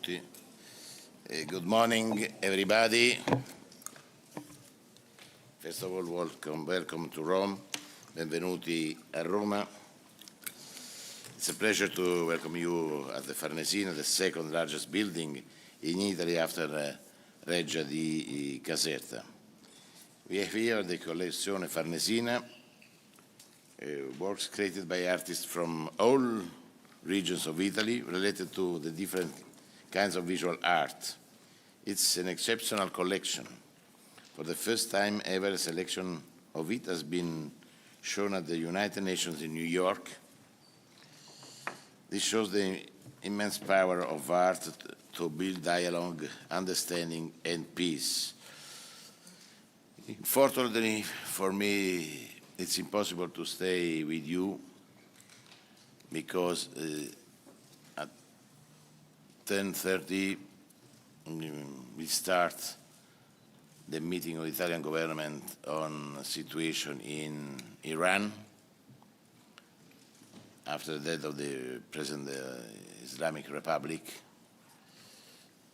tutti. Good morning, everybody. First of all, welcome to Rome. Benvenuti a Roma. It's a pleasure to welcome you at the Farnesina, the second largest building in Italy after Reggia di Caserta. We have here the collezione Farnesina, works created by artists from all regions of Italy related to the different kinds of visual art. It's an exceptional collection. For the first time ever, a selection of it has been shown at the United Nations in New York. This shows the immense power of art to build dialogue, understanding, and peace. Unfortunately, for me, it's impossible to stay with you because at 10:30 we start the meeting of the Italian government on situation in Iran after the death of the President of the Islamic Republic.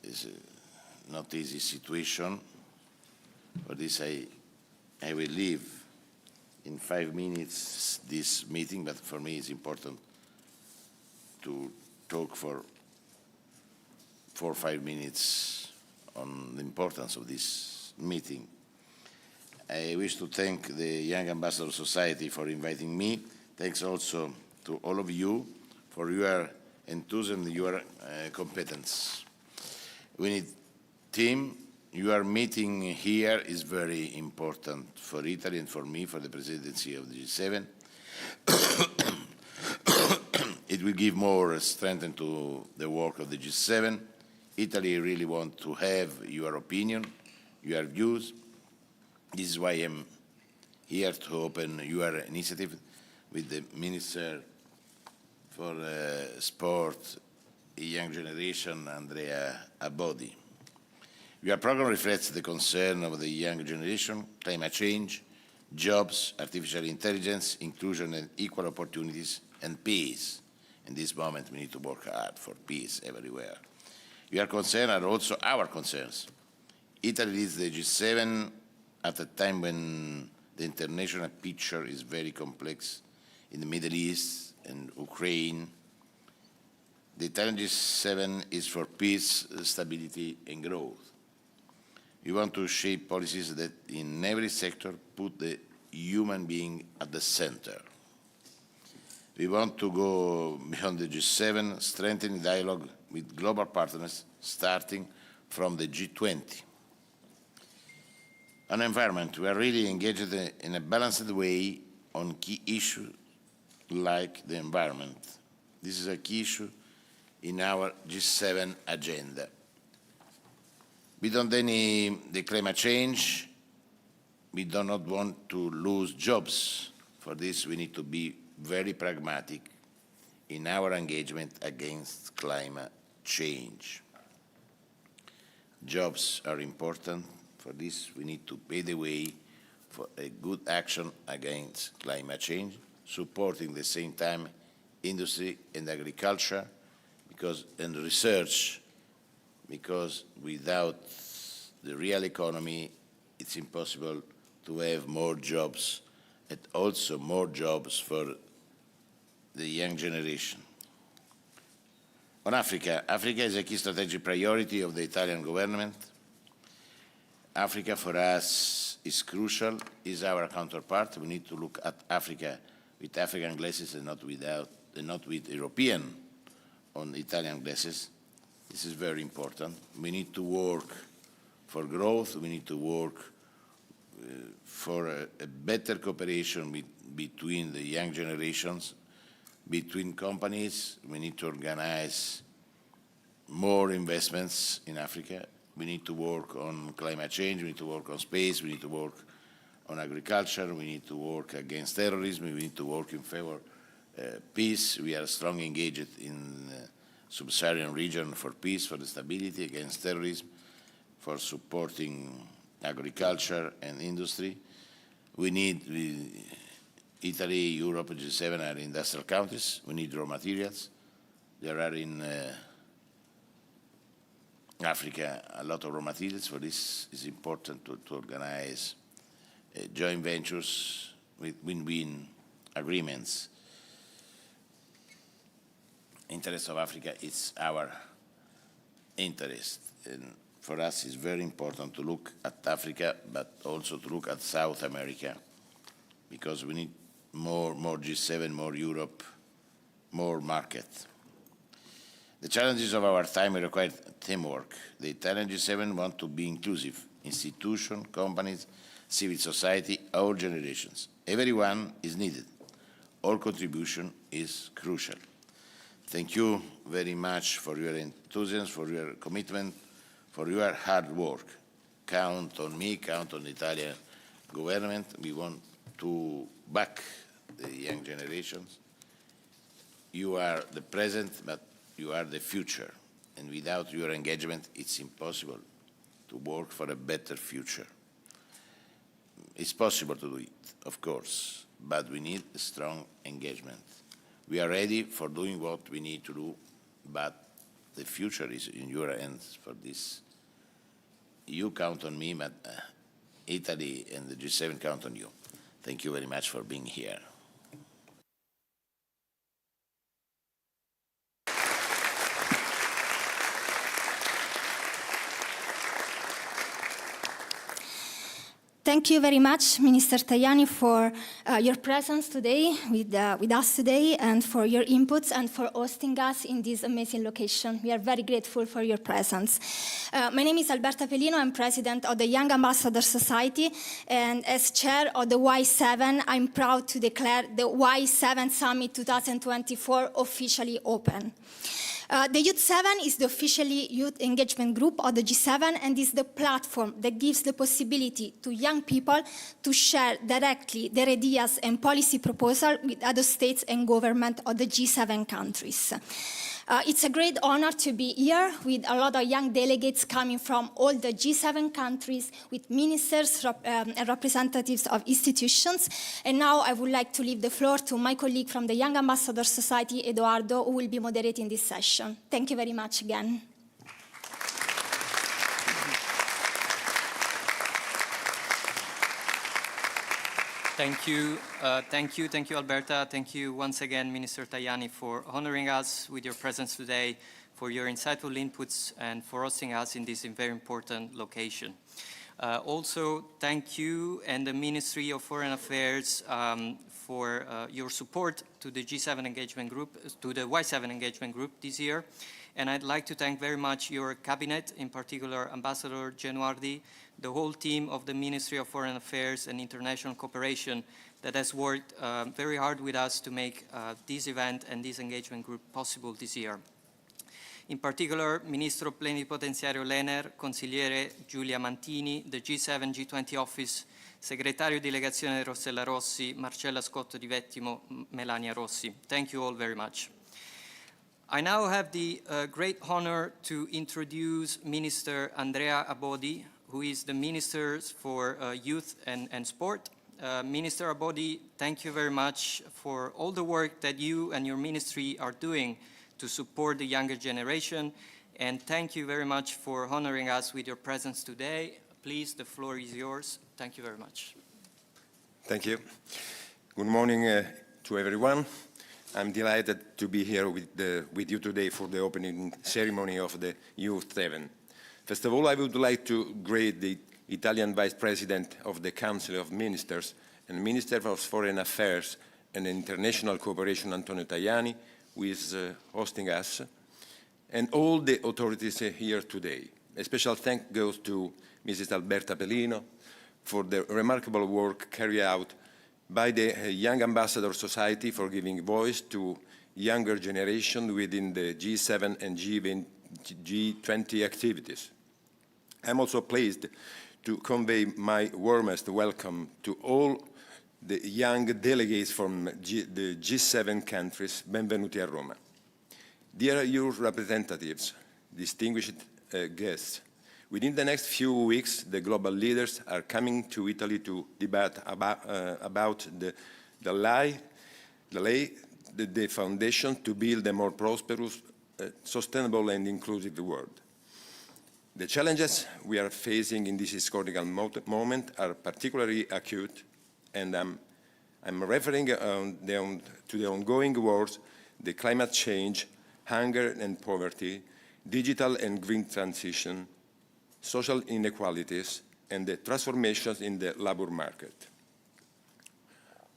It's a not easy situation. For this I will leave in 5 minutes this meeting, but for me it's important to talk for 4 or 5 minutes on the importance of this meeting. I wish to thank the Young Ambassador Society for inviting me. Thanks also to all of you for your enthusiasm and your competence. We need team. Your meeting here is very important for Italy and for me, for the presidency of the G7. It will give more strength to the work of the G7. Italy really wants to have your opinion, your views. This is why I'm here to open your initiative with the Minister for Sport, Young Generation, Andrea Abodi. Your program reflects the concern of the young generation, climate change, jobs, artificial intelligence, inclusion and equal opportunities, and peace. In this moment, we need to work hard for peace everywhere. Your concerns are also our concerns. Italy leads the G7 at a time when the international picture is very complex in the Middle East and Ukraine. The Italian G7 is for peace, stability, and growth. We want to shape policies that in every sector put the human being at the center. We want to go beyond the G7, strengthening dialogue with global partners, starting from the G20. On environment, we are really engaged in a balanced way on key issues like the environment. This is a key issue in our G7 agenda. We don't deny the climate change. We do not want to lose jobs. For this, we need to be very pragmatic in our engagement against climate change. Jobs are important. For this, we need to pave the way for a good action against climate change, supporting at the same time industry and agriculture and research, because without the real economy, it's impossible to have more jobs and also more jobs for the young generation. On Africa, Africa is a key strategic priority of the Italian government. Africa for us is crucial, is our counterpart. We need to look at Africa with African glasses and not with European on Italian glasses. This is very important. We need to work for growth. We need to work for a better cooperation between the young generations, between companies. We need to organize more investments in Africa. We need to work on climate change. We need to work on space. We need to work on agriculture. We need to work against terrorism. We need to work in favor of peace. We are strongly engaged in sub-Saharan region for peace, for the stability, against terrorism, for supporting agriculture and industry. Italy, Europe, G7 are industrial countries. We need raw materials. There are in Africa a lot of raw materials. For this, it's important to organize joint ventures with win-win agreements. Interest of Africa is our interest. And for us, it's very important to look at Africa, but also to look at South America, because we need more G7, more Europe, more market. The challenges of our time require teamwork. The Italian G7 want to be inclusive. Institutions, companies, civil society, all generations. Everyone is needed. All contribution is crucial. Thank you very much for your enthusiasm, for your commitment, for your hard work. Count on me, count on the Italian government. We want to back the young generations. You are the present, but you are the future. And without your engagement, it's impossible to work for a better future. It's possible to do it, of course, but we need a strong engagement. We are ready for doing what we need to do, but the future is in your hands for this. You count on me, but Italy and the G7 count on you. Thank you very much for being here. Thank you very much, Minister Tajani, for your presence today with us today, and for your inputs and for hosting us in this amazing location. We are very grateful for your presence. My name is Alberta Pelino. I'm president of the Young Ambassador Society, and as chair of the Y7, I'm proud to declare the Y7 Summit 2024 officially open. The Youth 7 is the officially youth engagement group of the G7 and is the platform that gives the possibility to young people to share directly their ideas and policy proposals with other states and governments of the G7 countries. It's a great honor to be here with a lot of young delegates coming from all the G7 countries, with ministers and representatives of institutions. And now I would like to leave the floor to my colleague from the Young Ambassador Society, Edoardo, who will be moderating this session. Thank you very much again. Thank you, Alberta. Thank you once again, Minister Tajani, for honoring us with your presence today, for your insightful inputs, and for hosting us in this very important location. Also, thank you and the Ministry of Foreign Affairs for your support to the G7 engagement group, to the Y7 engagement group this year. And I'd like to thank very much your cabinet, in particular Ambassador Genuardi, the whole team of the Ministry of Foreign Affairs and International Cooperation that has worked very hard with us to make this event and this engagement group possible this year. In particular, Ministro Plenipotenziario Lehner, Consigliere Giulia Mantini, the G7 G20 Office, Segretario Delegazione Rossella Rossi, Marcella Scotto di Vettimo, Melania Rossi. Thank you all very much. I now have the great honor to introduce Minister Andrea Abodi, who is the Minister for Youth and Sport. Minister Abodi, thank you very much for all the work that you and your ministry are doing to support the younger generation, and thank you very much for honoring us with your presence today. Please, the floor is yours. Thank you very much. Thank you. Good morning to everyone. I'm delighted to be here with you today for the opening ceremony of the Youth 7. First of all, I would like to greet the Italian Vice President of the Council of Ministers and Minister of Foreign Affairs and International Cooperation, Antonio Tajani, who is hosting us, and all the authorities here today. A special thanks goes to Mrs. Alberta Pelino for the remarkable work carried out by the Young Ambassador Society for giving voice to younger generation within the G7 and G20 activities. I'm also pleased to convey my warmest welcome to all the young delegates from the G7 countries. Benvenuti a Roma. Dear youth representatives, distinguished guests, within the next few weeks, the global leaders are coming to Italy to debate about the foundation to build a more prosperous, sustainable and inclusive world. The challenges we are facing in this historical moment are particularly acute, and I'm referring to the ongoing wars, the climate change, hunger and poverty, digital and green transition, social inequalities, and the transformations in the labor market.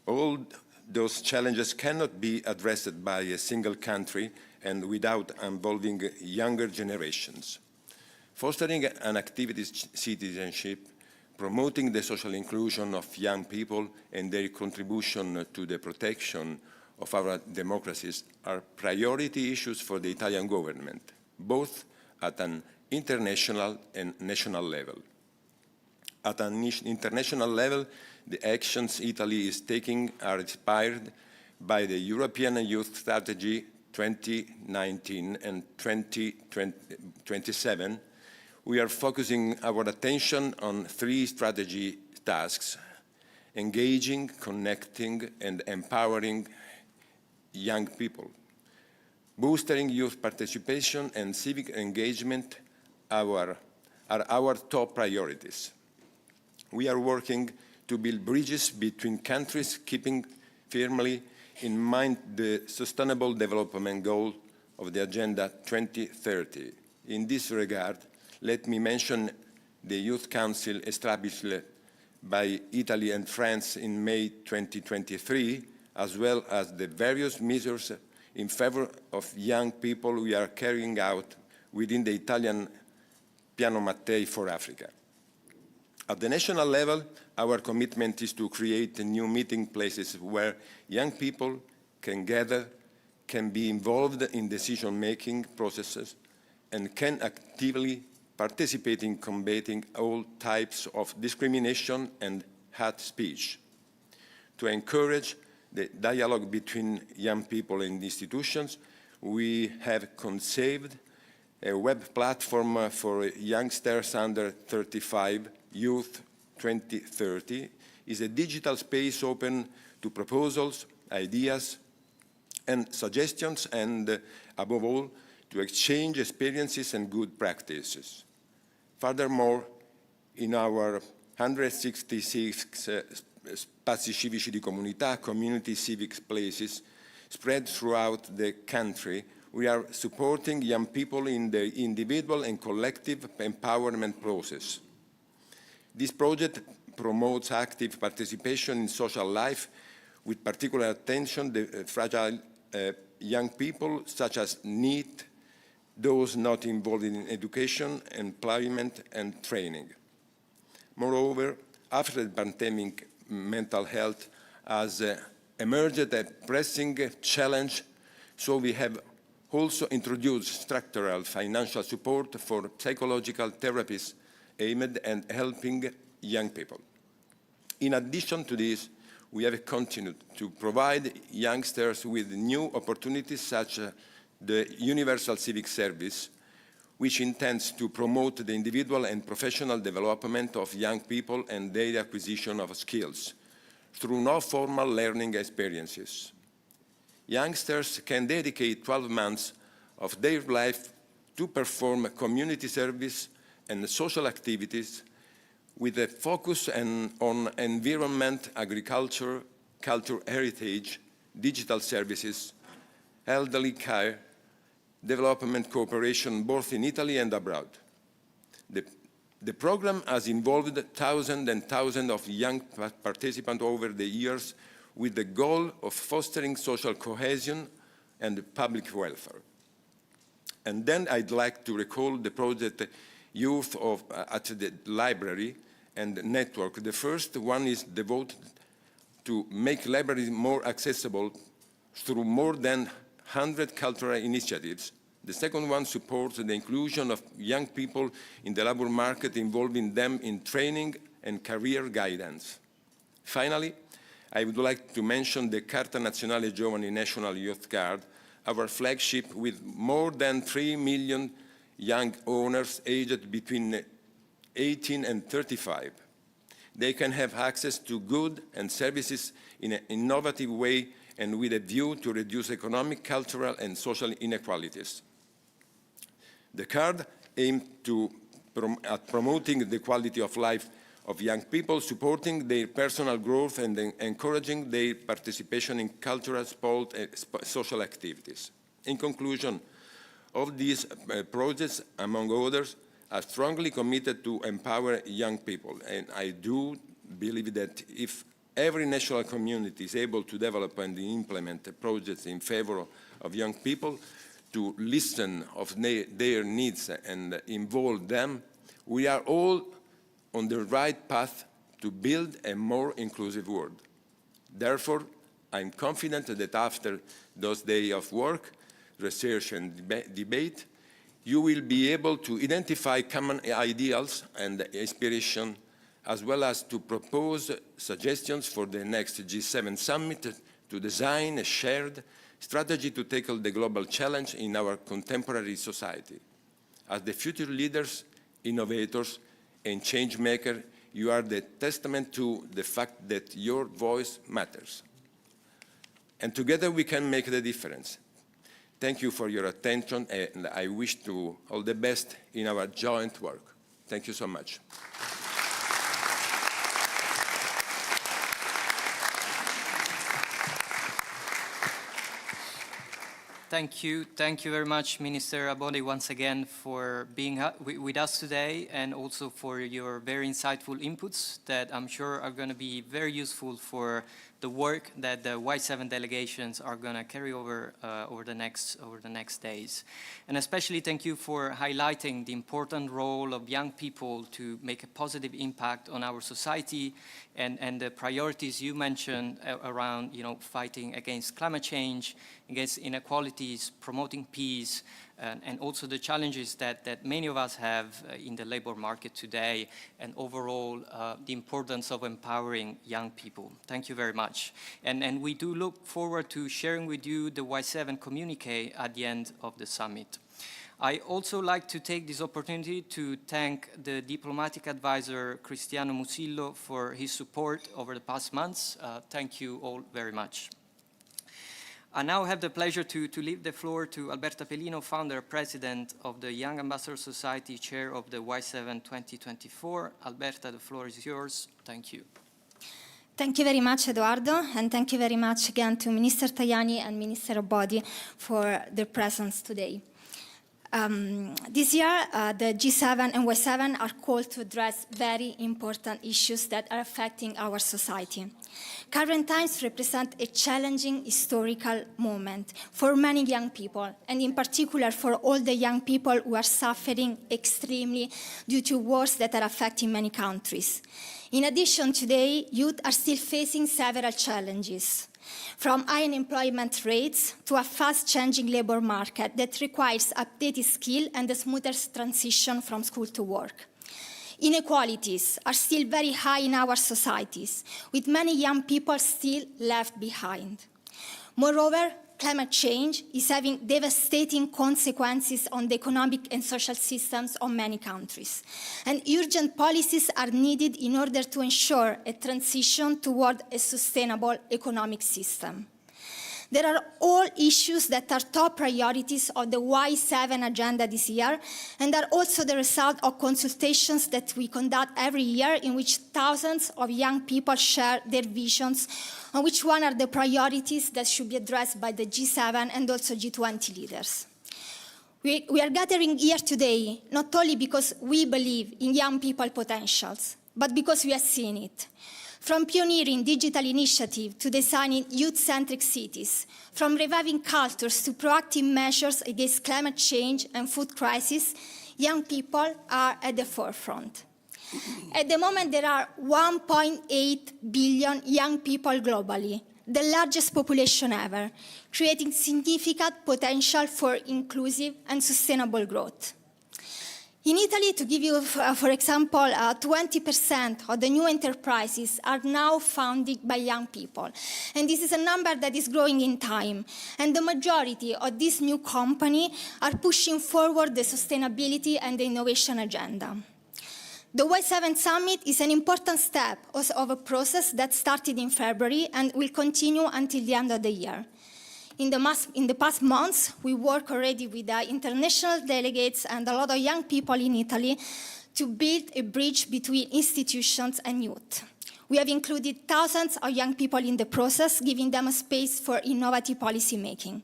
All those challenges cannot be addressed by a single country and without involving younger generations. Fostering an activist citizenship, promoting the social inclusion of young people and their contribution to the protection of our democracies are priority issues for the Italian government, both at an international and national level. At an international level, the actions Italy is taking are inspired by the European Youth Strategy 2019 and 2027. We are focusing our attention on 3 strategy tasks: engaging, connecting, and empowering young people. Boosting youth participation and civic engagement are our top priorities. We are working to build bridges between countries, keeping firmly in mind the Sustainable Development Goal of the Agenda 2030. In this regard, let me mention the Youth Council established by Italy and France in May 2023, as well as the various measures in favor of young people we are carrying out within the Italian Piano Mattei for Africa. At the national level, our commitment is to create new meeting places where young people can gather, can be involved in decision-making processes, and can actively participate in combating all types of discrimination and hate speech. To encourage the dialogue between young people and institutions, we have conceived a web platform for youngsters under 35, Youth 2030, is a digital space open to proposals, ideas, and suggestions, and above all, to exchange experiences and good practices. Furthermore, in our 166 spazi civici di comunità, community civic places, spread throughout the country, we are supporting young people in their individual and collective empowerment process. This project promotes active participation in social life, with particular attention to fragile young people, such as NEET, those not involved in education, employment, and training. Moreover, after the pandemic, mental health has emerged a pressing challenge, so we have also introduced structural financial support for psychological therapies aimed at helping young people. In addition to this, we have continued to provide youngsters with new opportunities such as the Universal Civic Service, which intends to promote the individual and professional development of young people and their acquisition of skills through non-formal learning experiences. Youngsters can dedicate 12 months of their life to perform community service and social activities with a focus on environment, agriculture, cultural heritage, digital services, elderly care, development cooperation both in Italy and abroad. The program has involved thousands and thousands of young participants over the years with the goal of fostering social cohesion and public welfare. And then I'd like to recall the project Youth at the Library and Network. The first one is devoted to make libraries more accessible through more than 100 cultural initiatives. The second one supports the inclusion of young people in the labor market, involving them in training and career guidance. Finally, I would like to mention the Carta Nazionale Giovani National Youth Card, our flagship with more than 3 million young owners aged between 18 and 35. They can have access to goods and services in an innovative way and with a view to reduce economic, cultural, and social inequalities. The card aims to at promoting the quality of life of young people, supporting their personal growth and encouraging their participation in cultural, sport, and social activities. In conclusion, all these projects, among others, are strongly committed to empower young people. And I do believe that if every national community is able to develop and implement projects in favor of young people, to listen of their needs and involve them, we are all on the right path to build a more inclusive world. Therefore, I'm confident that after those days of work, research and debate, you will be able to identify common ideals and inspiration, as well as to propose suggestions for the next G7 summit to design a shared strategy to tackle the global challenge in our contemporary society. As the future leaders, innovators, and change maker, you are the testament to the fact that your voice matters. And together we can make the difference. Thank you for your attention, and I wish you all the best in our joint work. Thank you so much. Thank you very much, Minister Abodi, once again for being with us today, and also for your very insightful inputs that I'm sure are going to be very useful for the work that the Y7 delegations are going to carry over over the next days. And especially thank you for highlighting the important role of young people to make a positive impact on our society, and the priorities you mentioned around, fighting against climate change, against inequalities, promoting peace, and also the challenges that many of us have in the labor market today, and overall the importance of empowering young people. Thank you very much. And we do look forward to sharing with you the Y7 communique at the end of the summit. I also like to take this opportunity to thank the diplomatic advisor Cristiano Musillo for his support over the past months. Thank you all very much. I now have the pleasure to leave the floor to Alberta Pellino, founder, president of the Young Ambassador Society, chair of the Y7 2024. Alberta, the floor is yours. Thank you. Thank you very much, Eduardo, and thank you very much again to Minister Tajani and Minister Abodi for their presence today. This year, the G7 and Y7 are called to address very important issues that are affecting our society. Current times represent a challenging historical moment for many young people, and in particular for all the young people who are suffering extremely due to wars that are affecting many countries. In addition, today, youth are still facing several challenges, from high unemployment rates to a fast-changing labor market that requires updated skill and a smoother transition from school to work. Inequalities are still very high in our societies, with many young people still left behind. Moreover, climate change is having devastating consequences on the economic and social systems of many countries, and urgent policies are needed in order to ensure a transition toward a sustainable economic system. There are all issues that are top priorities of the Y7 agenda this year, and are also the result of consultations that we conduct every year, in which thousands of young people share their visions on which one are the priorities that should be addressed by the G7 and also G20 leaders. We are gathering here today not only because we believe in young people's potentials, but because we have seen it. From pioneering digital initiatives to designing youth-centric cities, from reviving cultures to proactive measures against climate change and food crisis, young people are at the forefront. At the moment, there are 1.8 billion young people globally, the largest population ever, creating significant potential for inclusive and sustainable growth. In Italy, to give you, for example, 20% of the new enterprises are now founded by young people. And this is a number that is growing in time. And the majority of these new companies are pushing forward the sustainability and the innovation agenda. The Y7 Summit is an important step of a process that started in February and will continue until the end of the year. In the past months, we worked already with international delegates and a lot of young people in Italy to build a bridge between institutions and youth. We have included thousands of young people in the process, giving them a space for innovative policy making.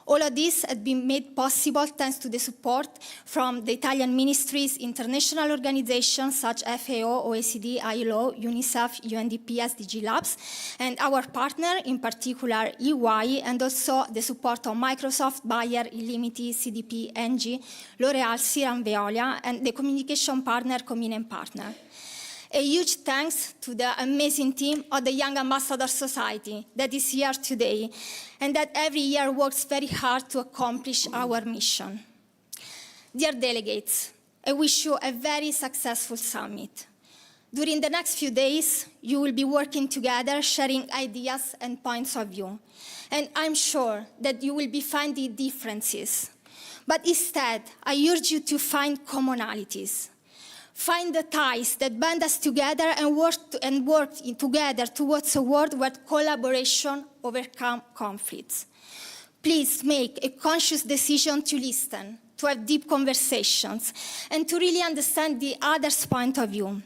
All of this has been made possible thanks to the support from the Italian ministries, international organizations such as FAO, OECD, ILO, UNICEF, UNDP, SDG Labs, and our partner, in particular EY, and also the support of Microsoft, Bayer, Illimity, CDP, ENGIE, L'Oréal, Serum, Veolia, and the communication partner, Cominem Partner. A huge thanks to the amazing team of the Young Ambassador Society that is here today and that every year works very hard to accomplish our mission. Dear delegates, I wish you a very successful summit. During the next few days, you will be working together, sharing ideas and points of view. And I'm sure that you will be finding differences. But instead, I urge you to find commonalities. Find the ties that band us together and work together towards a world where collaboration overcomes conflicts. Please make a conscious decision to listen, to have deep conversations, and to really understand the other's point of view.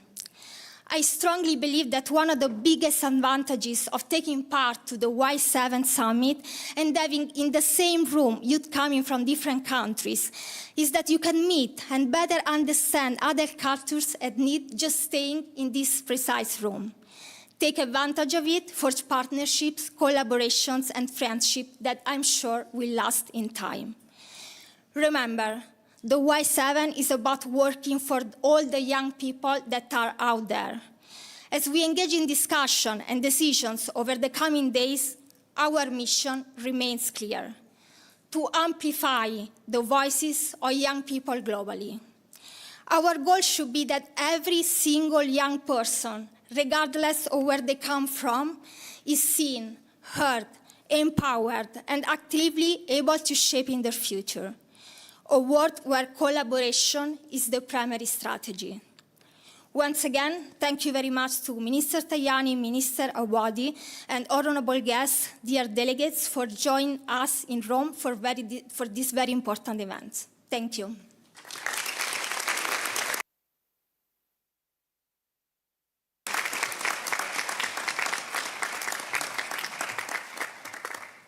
I strongly believe that one of the biggest advantages of taking part to the Y7 summit and having in the same room youth coming from different countries is that you can meet and better understand other cultures and need just staying in this precise room. Take advantage of it, forge partnerships, collaborations, and friendship that I'm sure will last in time. Remember, the Y7 is about working for all the young people that are out there. As we engage in discussion and decisions over the coming days, our mission remains clear: to amplify the voices of young people globally. Our goal should be that every single young person, regardless of where they come from, is seen, heard, empowered, and actively able to shape in their future. A world where collaboration is the primary strategy. Once again, thank you very much to Minister Tajani, Minister Awadi, and honorable guests, dear delegates, for joining us in Rome for this very important event. Thank you.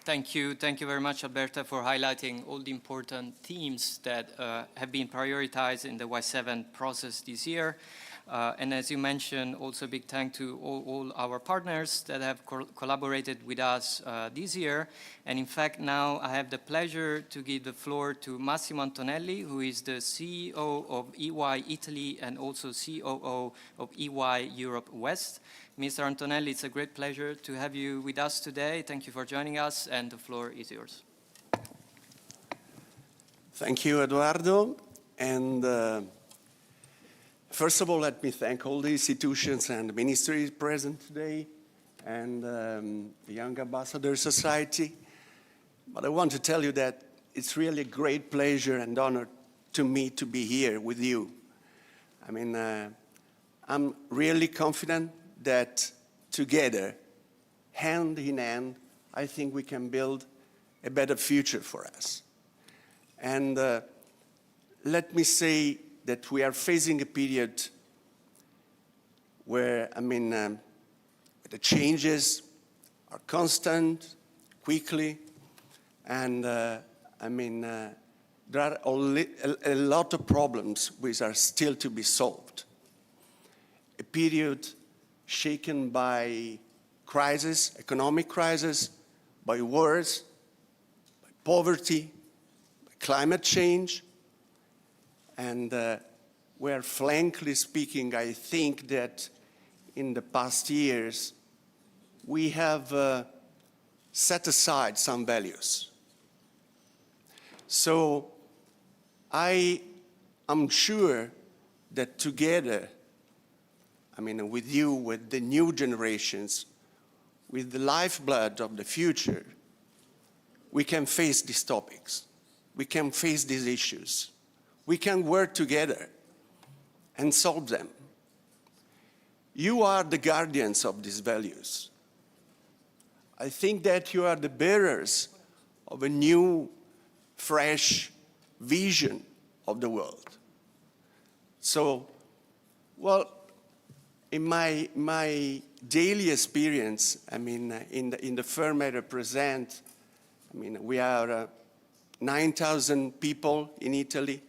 Thank you very much, Alberta, for highlighting all the important themes that have been prioritized in the Y7 process this year. And as you mentioned, also a big thank to all our partners that have collaborated with us this year. And in fact, now I have the pleasure to give the floor to Massimo Antonelli, who is the CEO of EY Italy and also COO of EY Europe West. Mr. Antonelli, it's a great pleasure to have you with us today. Thank you for joining us, and the floor is yours. Thank you, Eduardo. And first of all, let me thank all the institutions and the ministries present today and the Young Ambassador Society. But I want to tell you that it's really a great pleasure and honor to me to be here with you. I mean, I'm really confident that together, hand in hand, I think we can build a better future for us. And let me say that we are facing a period where, the changes are constant, quickly, and there are a lot of problems which are still to be solved. A period shaken by crisis, economic crisis, by wars, by poverty, by climate change, and where, frankly speaking, I think that in the past years we have set aside some values. So I am sure that together, with you, with the new generations, with the lifeblood of the future, we can face these topics. We can face these issues. We can work together and solve them. You are the guardians of these values. I think that you are the bearers of a new, fresh vision of the world. So Well, in my daily experience, I mean, in the firm I represent, I mean, we are 9,000 people in Italy,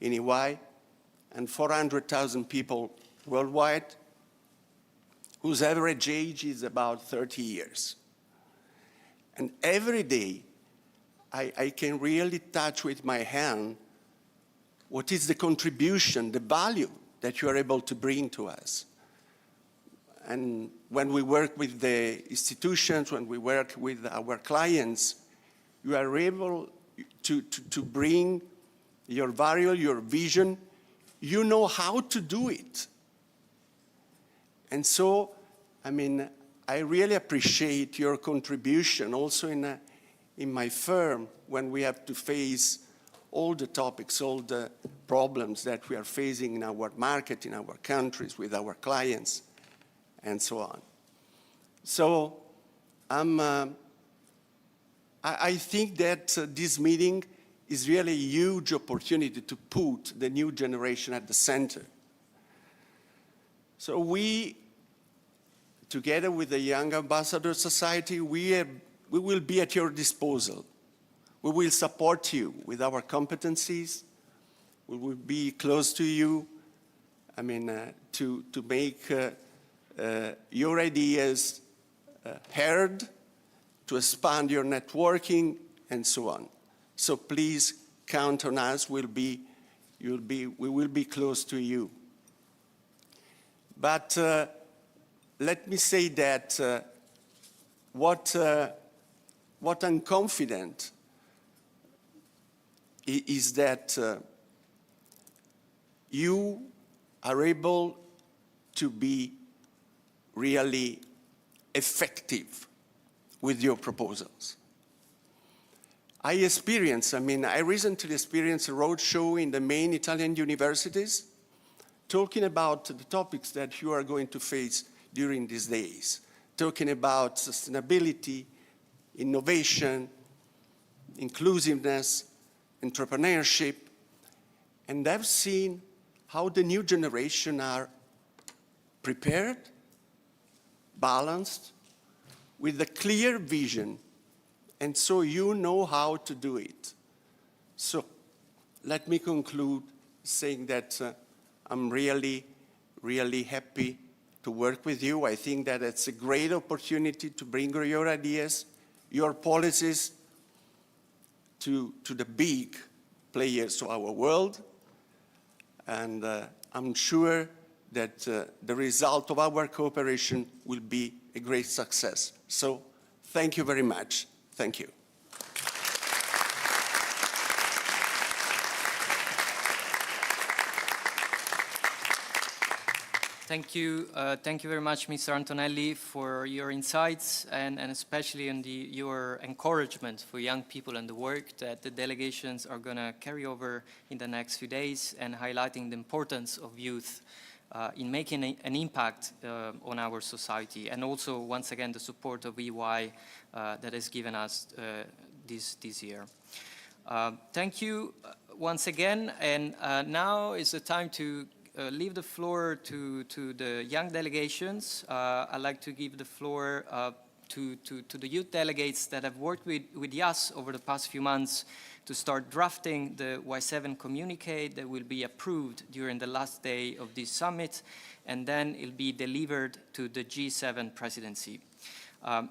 in EY, and 400,000 people worldwide, whose average age is about 30 years. And every day, I can really touch with my hand what is the contribution, the value that you are able to bring to us. And when we work with the institutions, when we work with our clients, you are able to bring your value, your vision. You know how to do it. And so, I mean, I really appreciate your contribution also in my firm when we have to face all the topics, all the problems that we are facing in our market, in our countries, with our clients, and so on. So I think that this meeting is really a huge opportunity to put the new generation at the center. So we, together with the Young Ambassador Society, we will be at your disposal. We will support you with our competencies. We will be close to you, I mean, to make your ideas heard, to expand your networking, and so on. So please count on us. We will be close to you. But let me say that what I'm confident is that you are able to be really effective with your proposals. I recently experienced a roadshow in the main Italian universities talking about the topics that you are going to face during these days, talking about sustainability, innovation, inclusiveness, entrepreneurship, and I've seen how the new generation are prepared, balanced, with a clear vision, and so you know how to do it. So let me conclude saying that I'm really, really happy to work with you. I think that it's a great opportunity to bring your ideas, your policies to the big players of our world. And I'm sure that the result of our cooperation will be a great success. So thank you very much. Thank you. Thank you very much, Mr. Antonelli, for your insights and especially on your encouragement for young people and the work that the delegations are going to carry over in the next few days, and highlighting the importance of youth in making an impact on our society, and also, once again, the support of EY that has given us this year. Thank you once again, and now is the time to leave the floor to the young delegations. I'd like to give the floor to the youth delegates that have worked with YAS over the past few months to start drafting the Y7 communique that will be approved during the last day of this summit, and then it'll be delivered to the G7 presidency.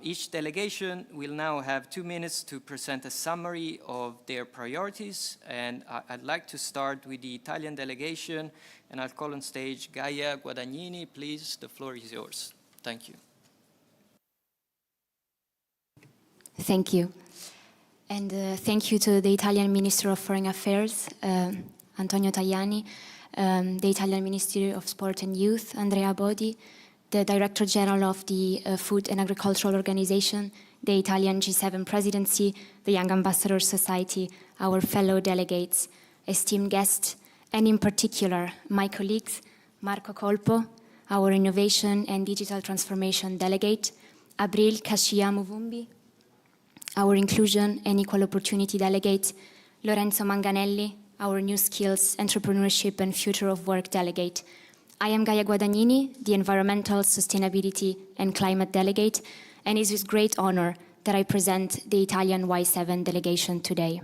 Each delegation will now have 2 minutes to present a summary of their priorities, and I'd like to start with the Italian delegation, and I'll call on stage Gaia Guadagnini. Please, the floor is yours. Thank you. Thank you. And thank you to the Italian Minister of Foreign Affairs, Antonio Tajani, the Italian Ministry of Sport and Youth, Andrea Bodi, the Director General of the Food and Agricultural Organization, the Italian G7 Presidency, the Young Ambassador Society, our fellow delegates, esteemed guests, and in particular, my colleagues, Marco Colpo, our Innovation and Digital Transformation Delegate, Abril Kashiya-Muvumbi, our Inclusion and Equal Opportunity Delegate, Lorenzo Manganelli, our New Skills, Entrepreneurship and Future of Work Delegate, I am Gaia Guadagnini, the Environmental Sustainability and Climate Delegate, and it is with great honor that I present the Italian Y7 delegation today.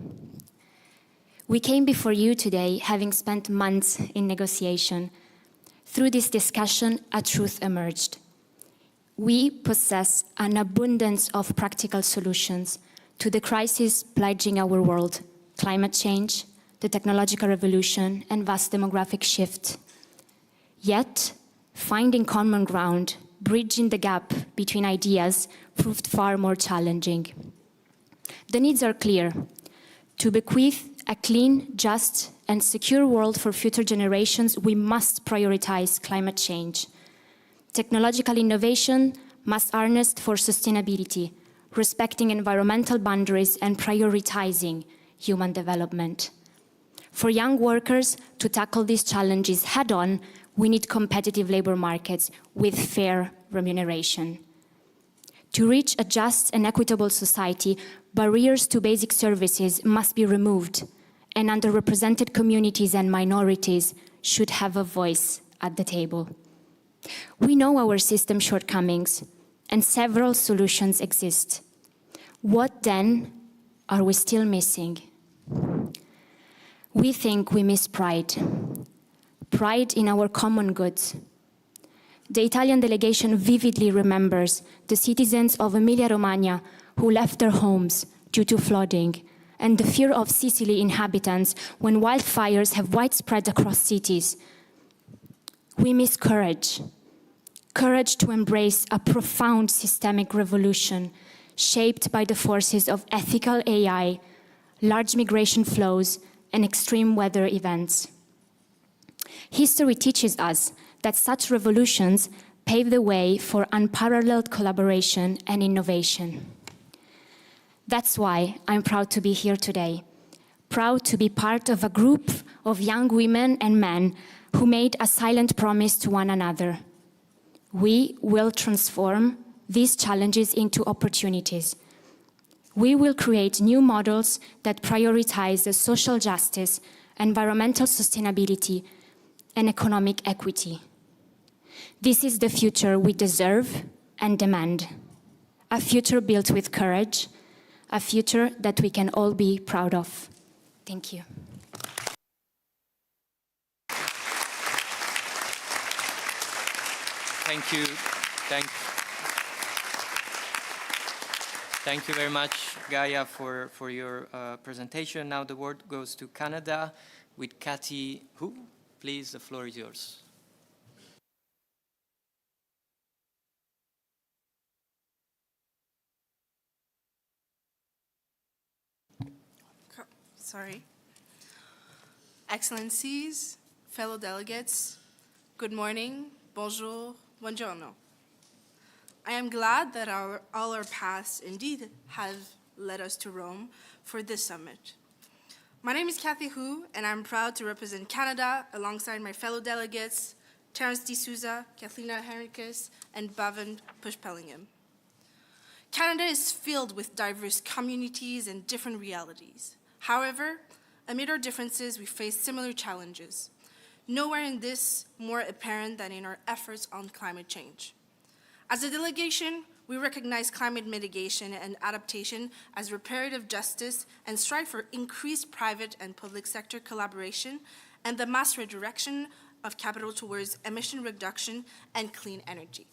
We came before you today having spent months in negotiation. Through this discussion, a truth emerged. We possess an abundance of practical solutions to the crisis plaguing our world: climate change, the technological revolution, and vast demographic shift. Yet, finding common ground, bridging the gap between ideas, proved far more challenging. The needs are clear: to bequeath a clean, just, and secure world for future generations, we must prioritize climate change. Technological innovation must harness for sustainability, respecting environmental boundaries and prioritizing human development. For young workers to tackle these challenges head-on, we need competitive labor markets with fair remuneration. To reach a just and equitable society, barriers to basic services must be removed, and underrepresented communities and minorities should have a voice at the table. We know our system shortcomings, and several solutions exist. What then are we still missing? We think we miss pride. Pride in our common goods. The Italian delegation vividly remembers the citizens of Emilia-Romagna who left their homes due to flooding, and the fear of Sicily inhabitants when wildfires have widespread across cities. We miss courage. Courage to embrace a profound systemic revolution shaped by the forces of ethical AI, large migration flows, and extreme weather events. History teaches us that such revolutions pave the way for unparalleled collaboration and innovation. That's why I'm proud to be here today, proud to be part of a group of young women and men who made a silent promise to one another. We will transform these challenges into opportunities. We will create new models that prioritize the social justice, environmental sustainability, and economic equity. This is the future we deserve and demand. A future built with courage, a future that we can all be proud of. Thank you. Thank you. Thank you very much, Gaia, for your presentation. Now the word goes to Canada with Kathy Hu. Please, the floor is yours. Sorry. Excellencies, fellow delegates, good morning, bonjour, buongiorno. I am glad that all our paths indeed have led us to Rome for this summit. My name is Kathy Hu, and I'm proud to represent Canada alongside my fellow delegates, Terence D'Souza, Kathleen Henriques, and Bhavan Pushpellingham. Canada is filled with diverse communities and different realities. However, amid our differences, we face similar challenges. Nowhere in this more apparent than in our efforts on climate change. As a delegation, we recognize climate mitigation and adaptation as reparative justice and strive for increased private and public sector collaboration and the mass redirection of capital towards emission reduction and clean energy.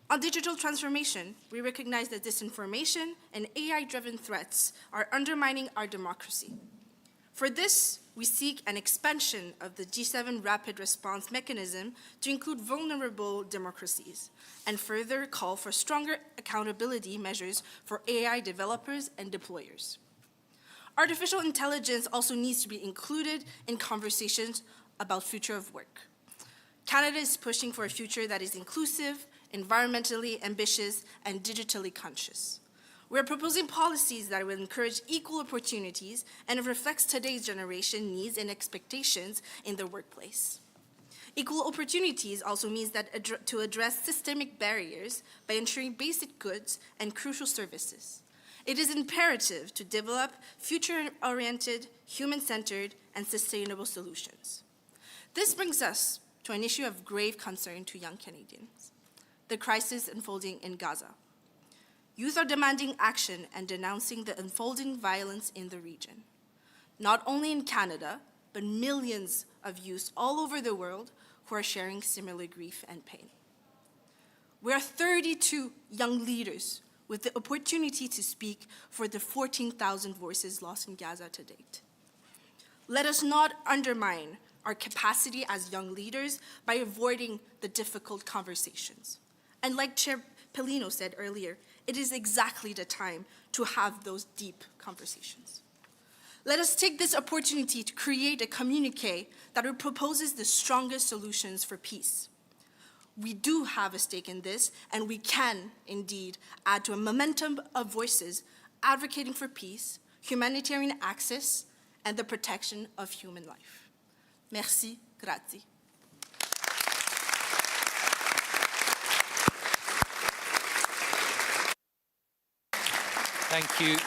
On digital transformation, we recognize that disinformation and AI-driven threats are undermining our democracy. For this, we seek an expansion of the G7 rapid response mechanism to include vulnerable democracies, and further call for stronger accountability measures for AI developers and deployers. Artificial intelligence also needs to be included in conversations about future of work. Canada is pushing for a future that is inclusive, environmentally ambitious, and digitally conscious. We're proposing policies that will encourage equal opportunities and reflects today's generation needs and expectations in the workplace. Equal opportunities also means that to address systemic barriers by ensuring basic goods and crucial services. It is imperative to develop future-oriented, human-centered, and sustainable solutions. This brings us to an issue of grave concern to young Canadians, the crisis unfolding in Gaza. Youth are demanding action and denouncing the unfolding violence in the region. Not only in Canada, but millions of youth all over the world who are sharing similar grief and pain. We are 32 young leaders with the opportunity to speak for the 14,000 voices lost in Gaza to date. Let us not undermine our capacity as young leaders by avoiding the difficult conversations. And like Chair Pellino said earlier, it is exactly the time to have those deep conversations. Let us take this opportunity to create a communiqué that proposes the strongest solutions for peace. We do have a stake in this, and we can indeed add to a momentum of voices advocating for peace, humanitarian access, and the protection of human life. Merci, grazie. Thank you.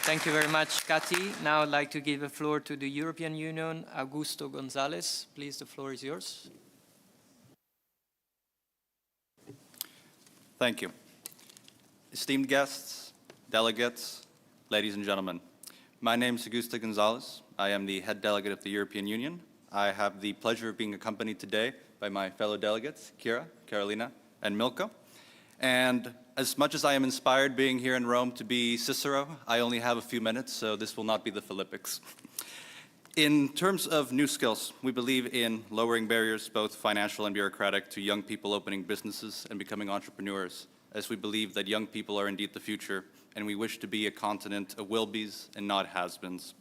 Thank you very much, Cathy. Now I'd like to give the floor to the European Union, Augusto González. Please, the floor is yours. Thank you. Esteemed guests, delegates, ladies and gentlemen, my name is Augusto González. I am the head delegate of the European Union. I have the pleasure of being accompanied today by my fellow delegates, Kira, Carolina, and Milko. And as much as I am inspired being here in Rome to be Cicero, I only have a few minutes, so this will not be the Philippics. In terms of new skills, we believe in lowering barriers, both financial and bureaucratic, to young people opening businesses and becoming entrepreneurs, as we believe that young people are indeed the future, and we wish to be a continent of will-bes and not has-beens.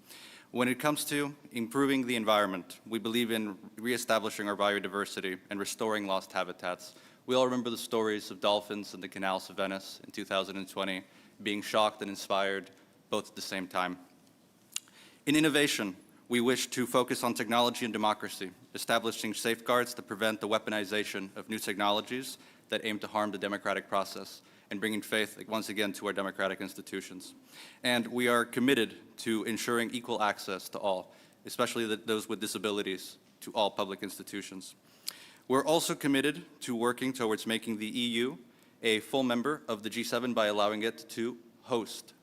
When it comes to improving the environment, we believe in reestablishing our biodiversity and restoring lost habitats. We all remember the stories of dolphins in the canals of Venice in 2020, being shocked and inspired both at the same time. In innovation, we wish to focus on technology and democracy, establishing safeguards to prevent the weaponization of new technologies that aim to harm the democratic process, and bringing faith once again to our democratic institutions. And we are committed to ensuring equal access to all, especially those with disabilities, to all public institutions. We're also committed to working towards making the EU a full member of the G7 by allowing it to host.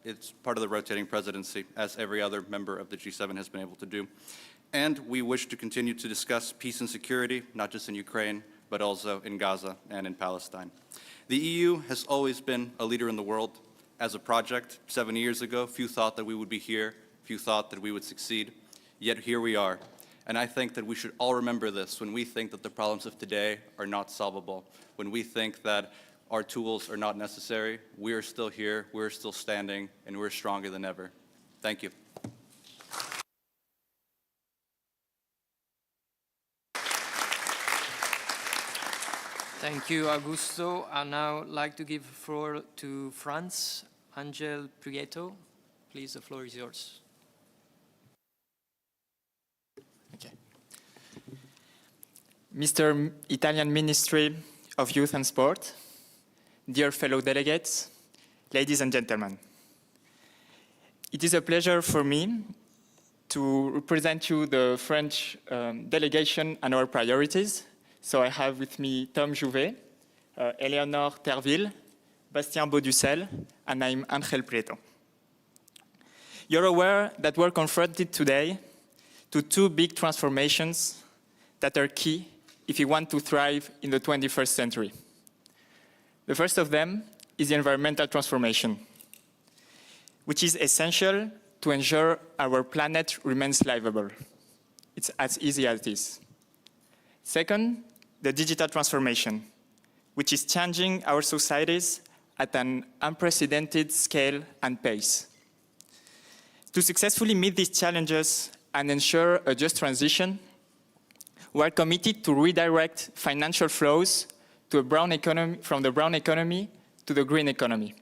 It's part of the rotating presidency, as every other member of the G7 has been able to do. And we wish to continue to discuss peace and security, not just in Ukraine, but also in Gaza and in Palestine. The EU has always been a leader in the world. As a project, 7 years ago, few thought that we would be here, few thought that we would succeed, yet here we are. And I think that we should all remember this when we think that the problems of today are not solvable, when we think that our tools are not necessary. We are still here, we're still standing, and we're stronger than ever. Thank you. Thank you, Augusto. I'd now like to give the floor to France. Angel Prieto, please, the floor is yours. Okay. Mr. Italian Ministry of Youth and Sport, dear fellow delegates, ladies and gentlemen, it is a pleasure for me to represent you the French delegation and our priorities. So I have with me Tom Jouvet, Eleonore Terville, Bastien Bauducel, and I'm Angel Prieto. You're aware that we're confronted today to two big transformations that are key if you want to thrive in the 21st century. The first of them is the environmental transformation, which is essential to ensure our planet remains livable. It's as easy as this. Second, the digital transformation, which is changing our societies at an unprecedented scale and pace. To successfully meet these challenges and ensure a just transition, we are committed to redirect financial flows to a brown economy, from the brown economy to the green economy.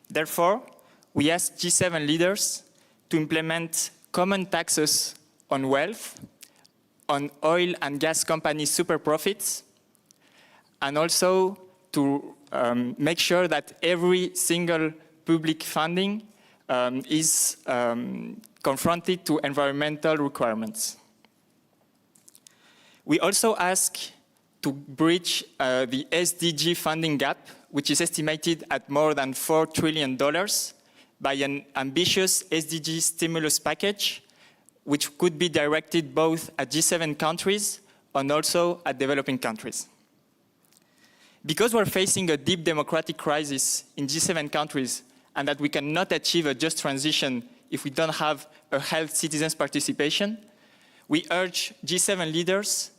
Therefore, we ask G7 leaders to implement common taxes on wealth, on oil and gas company super profits, and also to make sure that every single public funding is confronted to environmental requirements. We also ask to bridge the SDG funding gap, which is estimated at more than $4 trillion, by an ambitious SDG stimulus package, which could be directed both at G7 countries and also at developing countries. Because we're facing a deep democratic crisis in G7 countries and that we cannot achieve a just transition if we don't have a healthy citizens' participation, we urge G7 leaders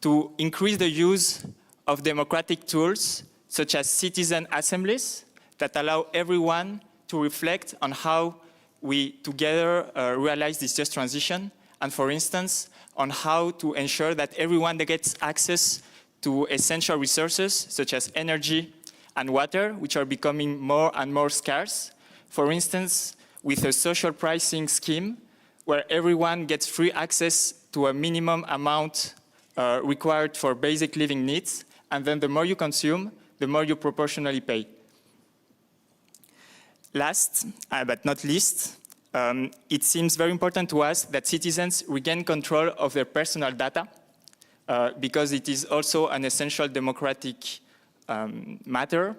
to increase the use of democratic tools such as citizen assemblies that allow everyone to reflect on how we together realize this just transition, and for instance, on how to ensure that everyone gets access to essential resources such as energy and water, which are becoming more and more scarce. For instance, with a social pricing scheme where everyone gets free access to a minimum amount required for basic living needs, and then the more you consume, the more you proportionally pay. Last, but not least, it seems very important to us that citizens regain control of their personal data because it is also an essential democratic matter,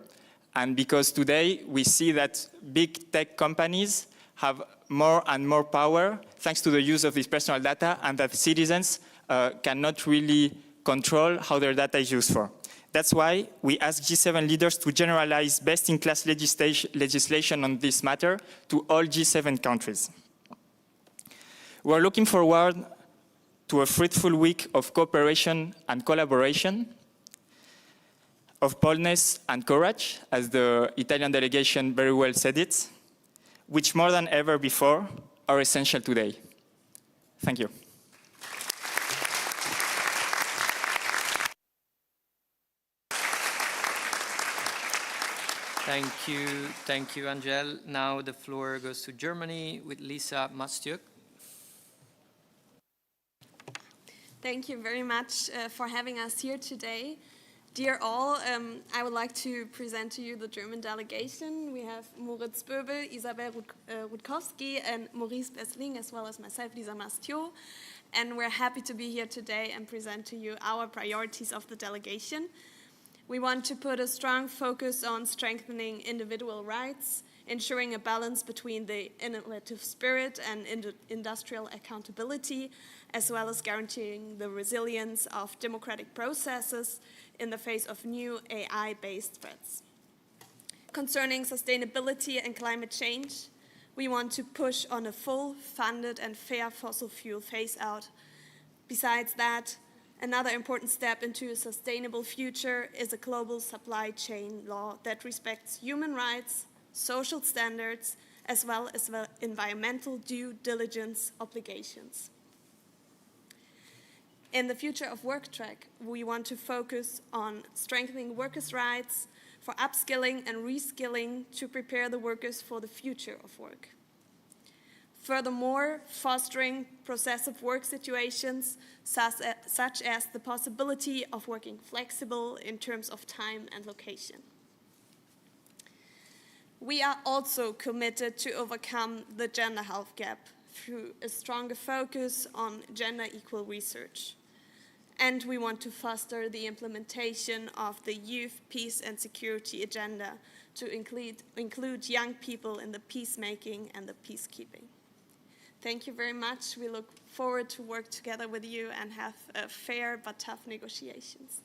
and because today we see that big tech companies have more and more power thanks to the use of this personal data, and that citizens cannot really control how their data is used for. That's why we ask G7 leaders to generalize best-in-class legislation on this matter to all G7 countries. We're looking forward to a fruitful week of cooperation and collaboration, of boldness and courage, as the Italian delegation very well said it, which more than ever before are essential today. Thank you. Thank you, Angel. Now the floor goes to Germany with Lisa Mastjuk. Thank you very much for having us here today. Dear all, I would like to present to you the German delegation. We have Moritz Böbel, Isabel Rutkowski, and Maurice Bessling, as well as myself, Lisa Mastjuk. And we're happy to be here today and present to you our priorities of the delegation. We want to put a strong focus on strengthening individual rights, ensuring a balance between the innovative spirit and industrial accountability, as well as guaranteeing the resilience of democratic processes in the face of new AI-based threats. Concerning sustainability and climate change, we want to push on a full, funded, and fair fossil fuel phase-out. Besides that, another important step into a sustainable future is a global supply chain law that respects human rights, social standards, as well as environmental due diligence obligations. In the Future of Work track, we want to focus on strengthening workers' rights, for upskilling and reskilling to prepare the workers for the future of work. Furthermore, fostering progressive work situations, such as the possibility of working flexible in terms of time and location. We are also committed to overcome the gender health gap through a stronger focus on gender equal research. And we want to foster the implementation of the Youth, Peace and Security Agenda to include young people in the peacemaking and the peacekeeping. Thank you very much. We look forward to work together with you and have fair but tough negotiations.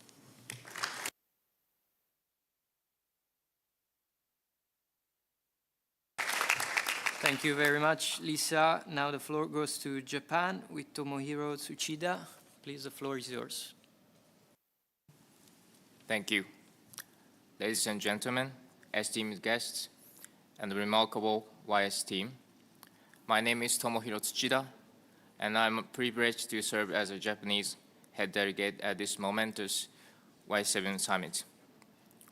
Thank you very much, Lisa. Now the floor goes to Japan with Tomohiro Tsuchida. Please, the floor is yours. Thank you. Ladies and gentlemen, esteemed guests, and the remarkable YS team, my name is Tomohiro Tsuchida, and I'm privileged to serve as a Japanese head delegate at this momentous Y7 summit.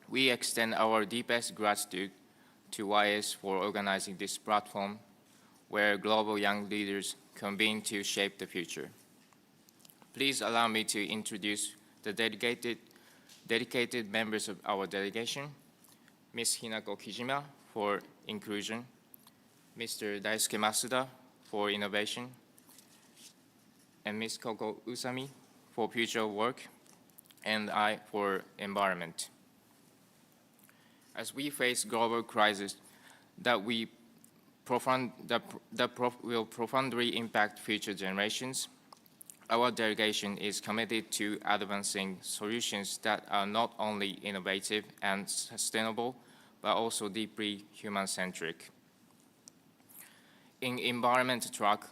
We extend our deepest gratitude to YS for organizing this platform where global young leaders convene to shape the future. Please allow me to introduce the dedicated members of our delegation, Ms. Hinako Kijima for inclusion, Mr. Daisuke Masuda for innovation, and Ms. Koko Usami for future work and I for environment. As we face global crisis that will profoundly impact future generations, our delegation is committed to advancing solutions that are not only innovative and sustainable, but also deeply human-centric. In environment track,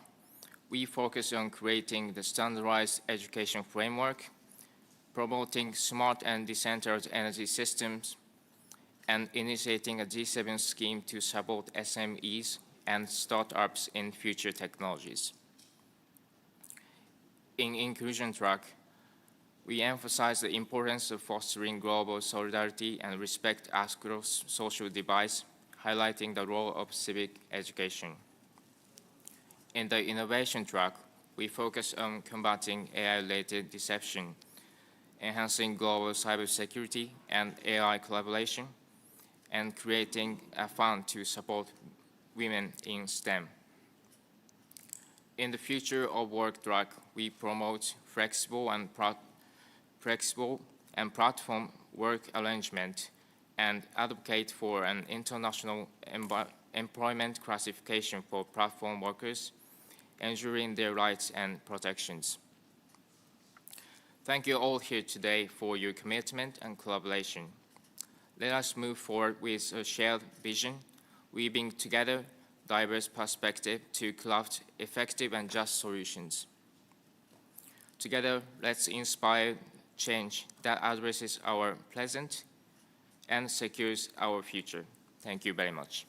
we focus on creating the standardized education framework, promoting smart and decentralized energy systems, and initiating a G7 scheme to support SMEs and startups in future technologies. In inclusion track, we emphasize the importance of fostering global solidarity and respect across social divides, highlighting the role of civic education. In the innovation track, we focus on combating AI-related deception, enhancing global cybersecurity and AI collaboration, and creating a fund to support women in STEM. In the future of work track, we promote flexible and platform work arrangement and advocate for an international employment classification for platform workers, ensuring their rights and protections. Thank you all here today for your commitment and collaboration. Let us move forward with a shared vision, weaving together diverse perspectives to craft effective and just solutions. Together, let's inspire change that addresses our present and secures our future. Thank you very much.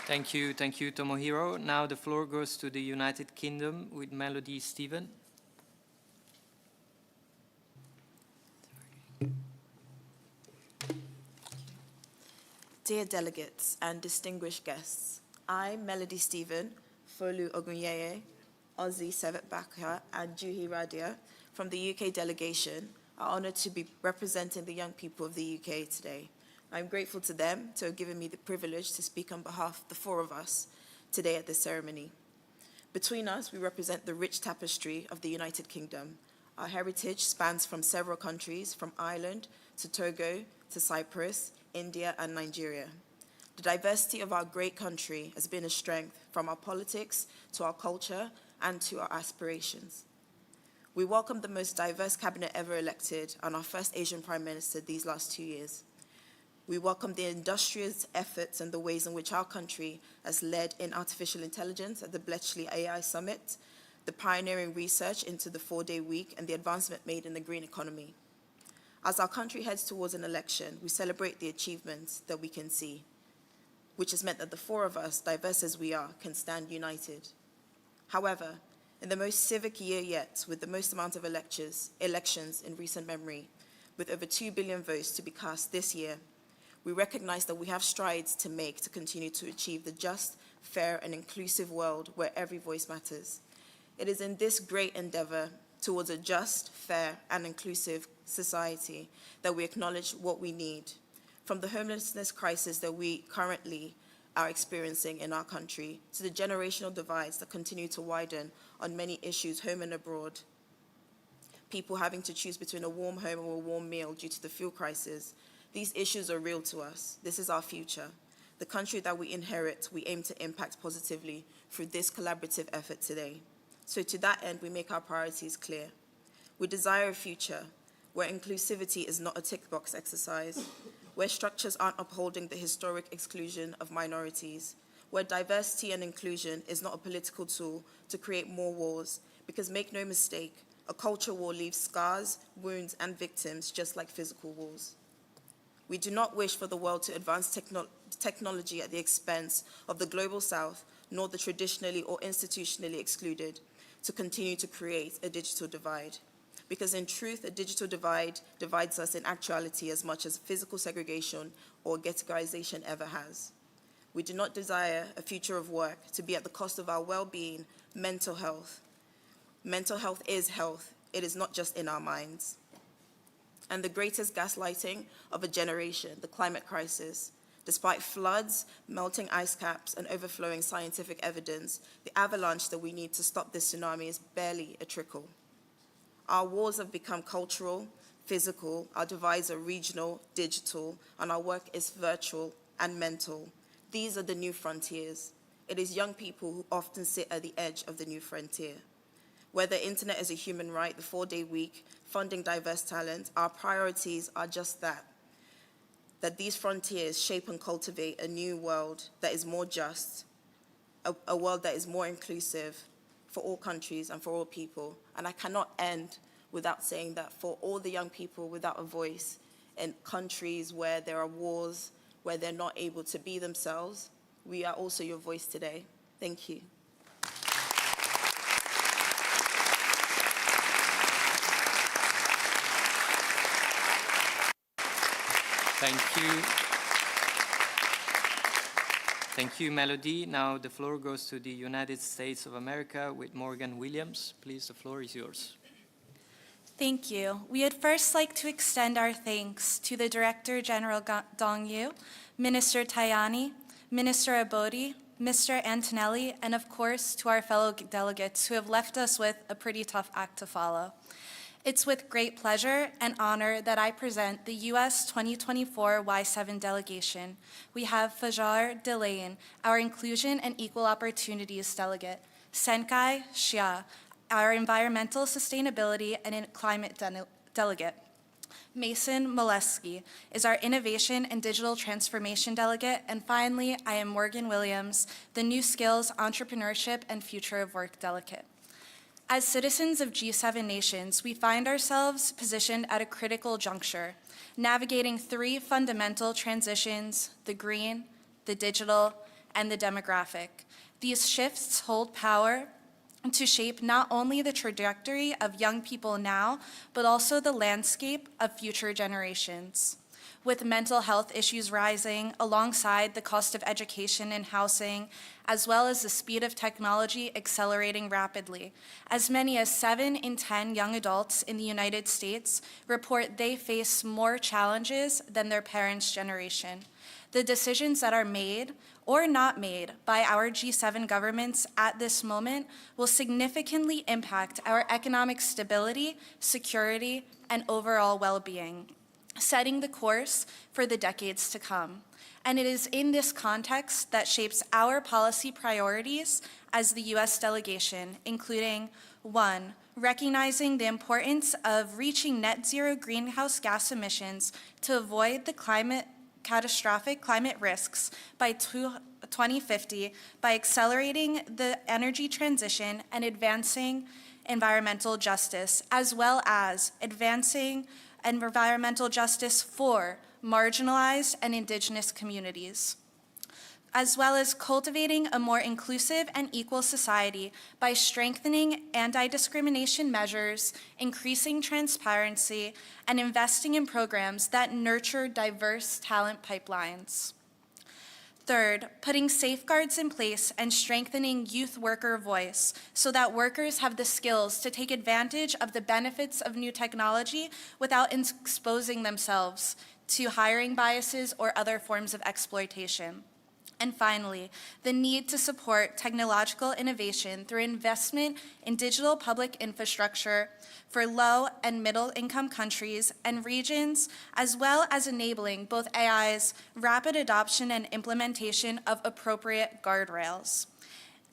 Thank you, Tomohiro. Now the floor goes to the United Kingdom with Melody Stephen. Dear delegates and distinguished guests, I, Melody Stephen, Folu Ogunyeye, Ozzy Sevetbaka, and Juhi Radia from the UK delegation are honored to be representing the young people of the UK today. I'm grateful to them to have given me the privilege to speak on behalf of the four of us today at this ceremony. Between us, we represent the rich tapestry of the United Kingdom. Our heritage spans from several countries, from Ireland to Togo to Cyprus, India, and Nigeria. The diversity of our great country has been a strength, from our politics to our culture and to our aspirations. We welcome the most diverse cabinet ever elected and our first Asian Prime Minister these last 2 years. We welcome the industrious efforts and the ways in which our country has led in artificial intelligence at the Bletchley AI Summit, the pioneering research into the 4-day week, and the advancement made in the green economy. As our country heads towards an election, we celebrate the achievements that we can see, which has meant that the four of us, diverse as we are, can stand united. However, in the most civic year yet, with the most amount of elections in recent memory, with over 2 billion votes to be cast this year, we recognize that we have strides to make to continue to achieve the just, fair, and inclusive world where every voice matters. It is in this great endeavor towards a just, fair, and inclusive society that we acknowledge what we need, from the homelessness crisis that we currently are experiencing in our country to the generational divides that continue to widen on many issues home and abroad. People having to choose between a warm home or a warm meal due to the fuel crisis. These issues are real to us. This is our future. The country that we inherit, we aim to impact positively through this collaborative effort today. So to that end, we make our priorities clear. We desire a future where inclusivity is not a tick box exercise, where structures aren't upholding the historic exclusion of minorities, where diversity and inclusion is not a political tool to create more wars, because make no mistake, a culture war leaves scars, wounds, and victims just like physical wars. We do not wish for the world to advance technology at the expense of the global south, nor the traditionally or institutionally excluded, to continue to create a digital divide. Because in truth, a digital divide divides us in actuality as much as physical segregation or ghettoization ever has. We do not desire a future of work to be at the cost of our well-being, mental health. Mental health is health. It is not just in our minds. And the greatest gaslighting of a generation, the climate crisis, Despite floods, melting ice caps, and overflowing scientific evidence, the avalanche that we need to stop this tsunami is barely a trickle. Our wars have become cultural, physical, our divides are regional, digital, and our work is virtual and mental. These are the new frontiers. It is young people who often sit at the edge of the new frontier. Whether internet is a human right, the 4-day week, funding diverse talent, our priorities are just that these frontiers shape and cultivate a new world that is more just, a world that is more inclusive for all countries and for all people. And I cannot end without saying that for all the young people without a voice in countries where there are wars, where they're not able to be themselves, we are also your voice today. Thank you. Thank you. Thank you, Melody. Now the floor goes to the United States of America with Morgan Williams. Please, the floor is yours. Thank you. We would first like to extend our thanks to the Director General Dong Yu, Minister Tajani, Minister Abodi, Mr. Antonelli, and of course to our fellow delegates who have left us with a pretty tough act to follow. It's with great pleasure and honor that I present the U.S. 2024 Y7 delegation. We have Fajar Delayan, our Inclusion and Equal Opportunities delegate, Senkai Xia, our Environmental Sustainability and Climate delegate. Mason Molesky is our Innovation and Digital Transformation delegate. And finally, I am Morgan Williams, the New Skills, Entrepreneurship, and Future of Work delegate. As citizens of G7 nations, we find ourselves positioned at a critical juncture, navigating 3 fundamental transitions: the green, the digital, and the demographic. These shifts hold power to shape not only the trajectory of young people now, but also the landscape of future generations. With mental health issues rising alongside the cost of education and housing, as well as the speed of technology accelerating rapidly, as many as 7 in 10 young adults in the United States report they face more challenges than their parents' generation. The decisions that are made or not made by our G7 governments at this moment will significantly impact our economic stability, security, and overall well-being, setting the course for the decades to come. And it is in this context that shapes our policy priorities as the U.S. delegation, including 1, recognizing the importance of reaching net zero greenhouse gas emissions to avoid the catastrophic climate risks by 2050 by accelerating the energy transition and advancing environmental justice, as well as advancing environmental justice for marginalized and indigenous communities, as well as cultivating a more inclusive and equal society by strengthening anti-discrimination measures, increasing transparency, and investing in programs that nurture diverse talent pipelines. 3rd, putting safeguards in place and strengthening youth worker voice so that workers have the skills to take advantage of the benefits of new technology without exposing themselves to hiring biases or other forms of exploitation. And finally, the need to support technological innovation through investment in digital public infrastructure for low and middle income countries and regions, as well as enabling both AI's rapid adoption and implementation of appropriate guardrails.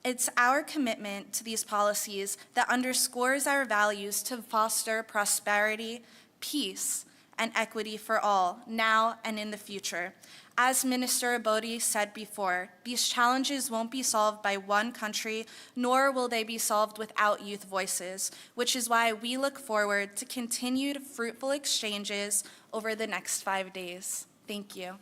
It's our commitment to these policies that underscores our values to foster prosperity, peace, and equity for all, now and in the future. As Minister Abodi said before, these challenges won't be solved by one country, nor will they be solved without youth voices, which is why we look forward to continued fruitful exchanges over the next 5 days. Thank you.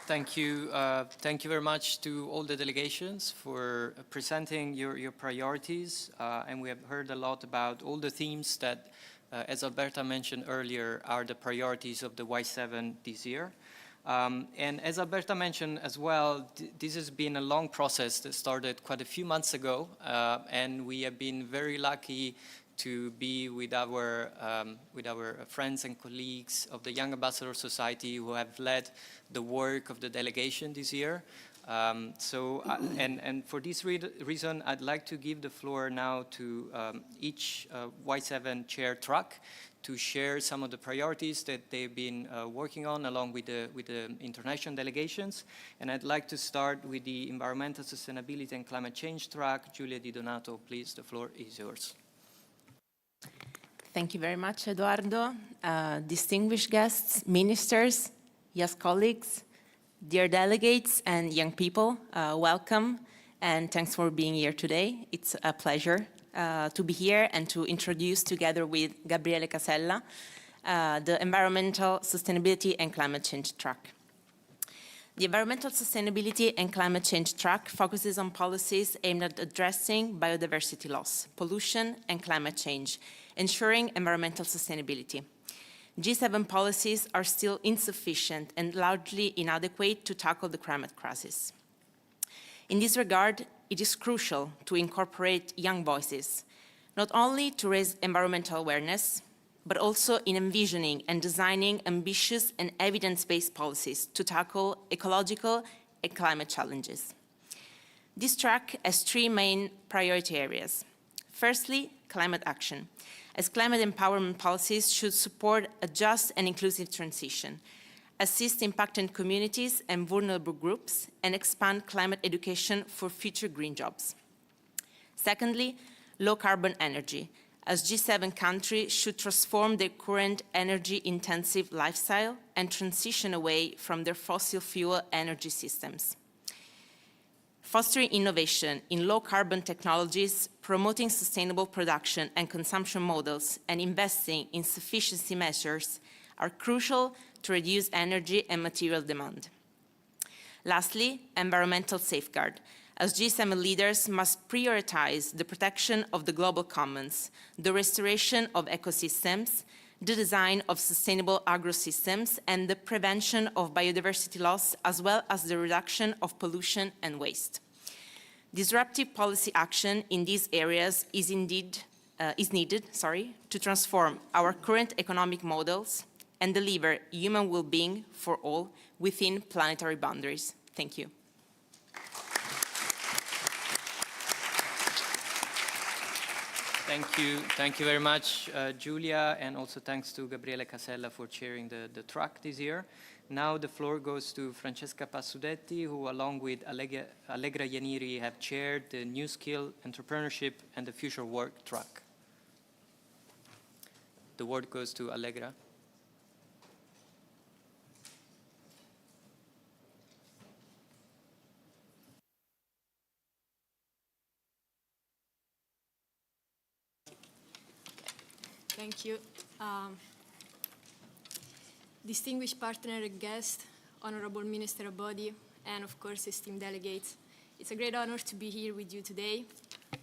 Thank you. Thank you very much to all the delegations for presenting your priorities. And we have heard a lot about all the themes that, as Alberta mentioned earlier, are the priorities of the Y7 this year. And as Alberta mentioned as well, this has been a long process that started quite a few months ago, and we have been very lucky to be with our friends and colleagues of the Young Ambassador Society who have led the work of the delegation this year. And for this reason, I'd like to give the floor now to each Y7 chair track to share some of the priorities that they've been working on along with the international delegations. And I'd like to start with the environmental sustainability and climate change track. Giulia Di Donato, please, the floor is yours. Thank you very much, Eduardo. Distinguished guests, ministers, yes, colleagues, dear delegates and young people, welcome and thanks for being here today. It's a pleasure to be here and to introduce together with Gabriele Casella the Environmental Sustainability and Climate Change Track. The Environmental Sustainability and Climate Change Track focuses on policies aimed at addressing biodiversity loss, pollution and climate change, ensuring environmental sustainability. G7 policies are still insufficient and largely inadequate to tackle the climate crisis. In this regard, it is crucial to incorporate young voices, not only to raise environmental awareness, but also in envisioning and designing ambitious and evidence-based policies to tackle ecological and climate challenges. This track has three main priority areas. Firstly, climate action, as climate empowerment policies should support a just and inclusive transition, assist impacted communities and vulnerable groups, and expand climate education for future green jobs. Secondly, low-carbon energy, as G7 countries should transform their current energy-intensive lifestyle and transition away from their fossil fuel energy systems. Fostering innovation in low-carbon technologies, promoting sustainable production and consumption models, and investing in sufficiency measures are crucial to reduce energy and material demand. Lastly, environmental safeguard, as G7 leaders must prioritize the protection of the global commons, the restoration of ecosystems, the design of sustainable agrosystems, and the prevention of biodiversity loss, as well as the reduction of pollution and waste. Disruptive policy action in these areas is needed to transform our current economic models and deliver human well-being for all within planetary boundaries. Thank you. Thank you very much, Giulia, and also thanks to Gabriele Casella for chairing the track this year. Now the floor goes to Francesca Passudetti, who along with Allegra Ianiri have chaired the New Skill, Entrepreneurship and the Future Work track. The word goes to Allegra. Thank you. Distinguished partner and guest, Honorable Minister Abodi, and of course esteemed delegates. It's a great honor to be here with you today.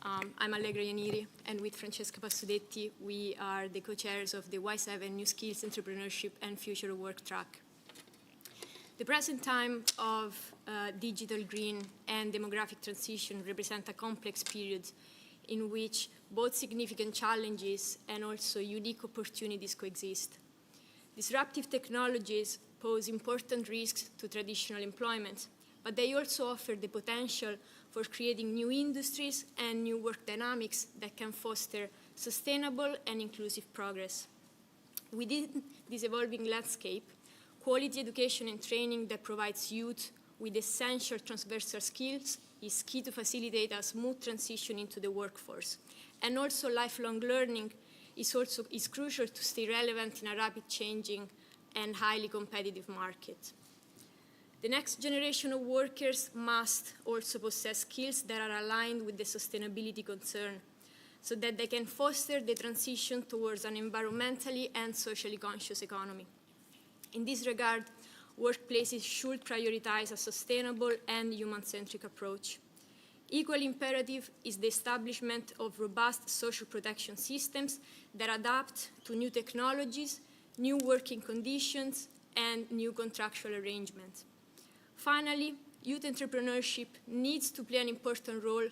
I'm Allegra Ianiri, and with Francesca Passudetti, we are the co-chairs of the Y7 New Skills, Entrepreneurship and Future Work track. The present time of digital, green and demographic transition represent a complex period in which both significant challenges and also unique opportunities coexist. Disruptive technologies pose important risks to traditional employment, but they also offer the potential for creating new industries and new work dynamics that can foster sustainable and inclusive progress. Within this evolving landscape, quality education and training that provides youth with essential transversal skills is key to facilitate a smooth transition into the workforce. And also lifelong learning is crucial to stay relevant in a rapid changing and highly competitive market. The next generation of workers must also possess skills that are aligned with the sustainability concern so that they can foster the transition towards an environmentally and socially conscious economy. In this regard, workplaces should prioritize a sustainable and human-centric approach. Equally imperative is the establishment of robust social protection systems that adapt to new technologies, new working conditions, and new contractual arrangements. Finally, youth entrepreneurship needs to play an important role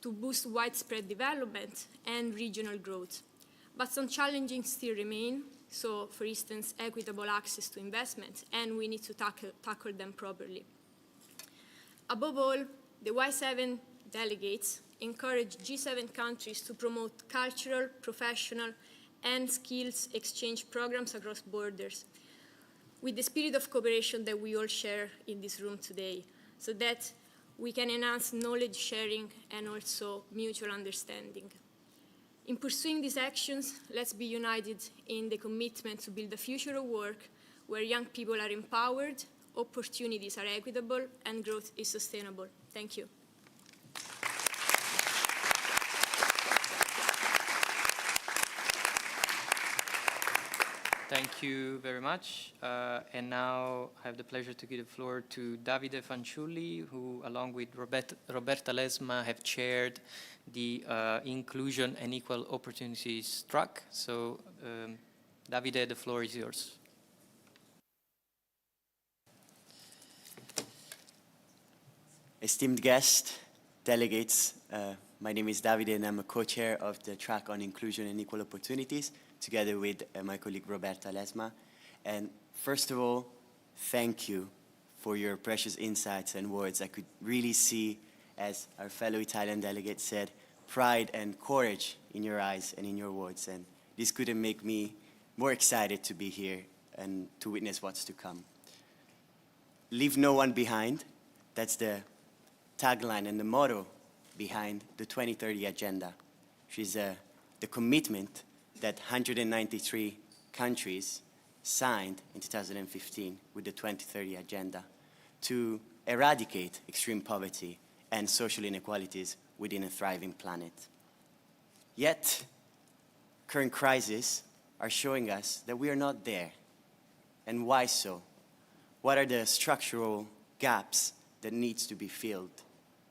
to boost widespread development and regional growth. But some challenges still remain. So, for instance, equitable access to investment, and we need to tackle them properly. Above all, the Y7 delegates encourage G7 countries to promote cultural, professional, and skills exchange programs across borders, with the spirit of cooperation that we all share in this room today, so that we can enhance knowledge sharing and also mutual understanding. In pursuing these actions, let's be united in the commitment to build a future of work where young people are empowered, opportunities are equitable, and growth is sustainable. Thank you. Thank you very much. And now I have the pleasure to give the floor to Davide Fanciulli, who, along with Roberta Lesma, have chaired the Inclusion and Equal Opportunities track. So, Davide, the floor is yours. Esteemed guests, delegates, my name is Davide and I'm a co-chair of the track on inclusion and equal opportunities, together with my colleague Roberta Lesma. And first of all, thank you for your precious insights and words. I could really see, as our fellow Italian delegate said, pride and courage in your eyes and in your words. And this couldn't make me more excited to be here and to witness what's to come. Leave no one behind. That's the tagline and the motto behind the 2030 Agenda, which is the commitment that 193 countries signed in 2015 with the 2030 Agenda to eradicate extreme poverty and social inequalities within a thriving planet. Yet, current crises are showing us that we are not there. And why so? What are the structural gaps that needs to be filled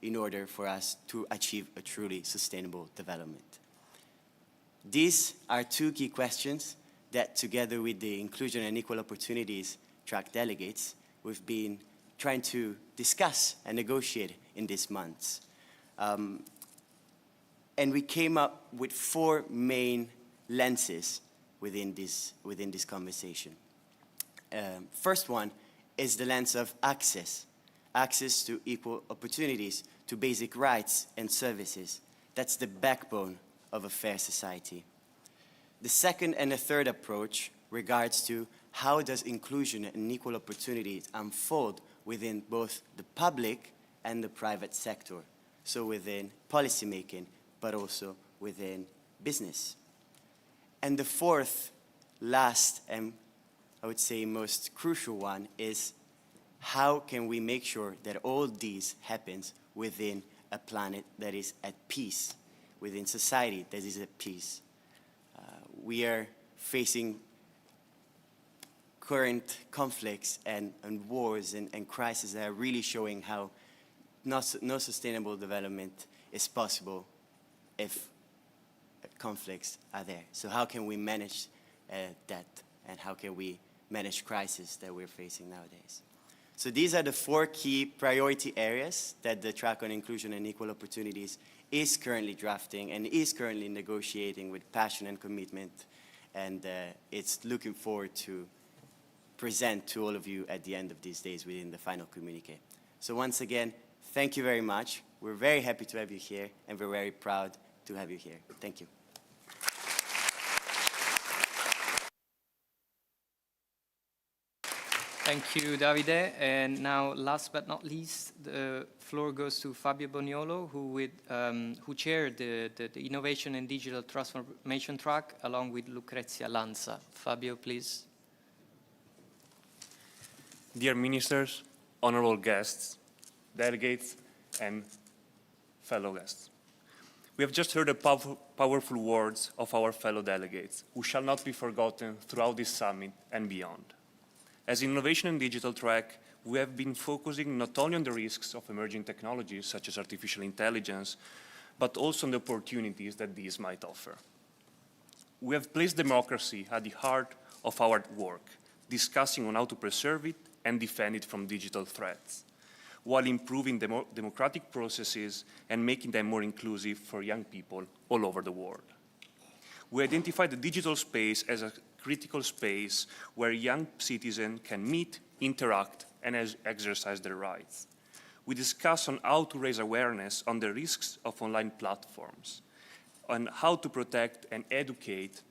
in order for us to achieve a truly sustainable development? These are two key questions that, together with the Inclusion and Equal Opportunities track delegates, we've been trying to discuss and negotiate in these months. And we came up with four main lenses within this conversation. First one is the lens of access to equal opportunities, to basic rights and services. That's the backbone of a fair society. The second and the third approach regards to how does inclusion and equal opportunities unfold within both the public and the private sector, so within policymaking, but also within business. And the fourth, last, and I would say most crucial one is how can we make sure that all these happens within a planet that is at peace, within society that is at peace. We are facing current conflicts and wars and crises that are really showing how no sustainable development is possible if conflicts are there. So how can we manage that, and how can we manage crises that we're facing nowadays? So these are the four key priority areas that the Track on Inclusion and Equal Opportunities is currently drafting and is currently negotiating with passion and commitment. And it's looking forward to present to all of you at the end of these days within the final communique. So once again, thank you very much. We're very happy to have you here, and we're very proud to have you here. Thank you. Thank you, Davide. And now, last but not least, the floor goes to Fabio Boniolo, who chaired the Innovation and Digital Transformation track, along with Lucrezia Lanza. Fabio, please. Dear ministers, honorable guests, delegates, and fellow guests. We have just heard the powerful words of our fellow delegates, who shall not be forgotten throughout this summit and beyond. As Innovation and Digital Track, we have been focusing not only on the risks of emerging technologies, such as artificial intelligence, but also on the opportunities that these might offer. We have placed democracy at the heart of our work, discussing on how to preserve it and defend it from digital threats, while improving democratic processes and making them more inclusive for young people all over the world. We identify the digital space as a critical space where young citizens can meet, interact, and exercise their rights. We discuss on how to raise awareness on the risks of online platforms, on how to protect and educate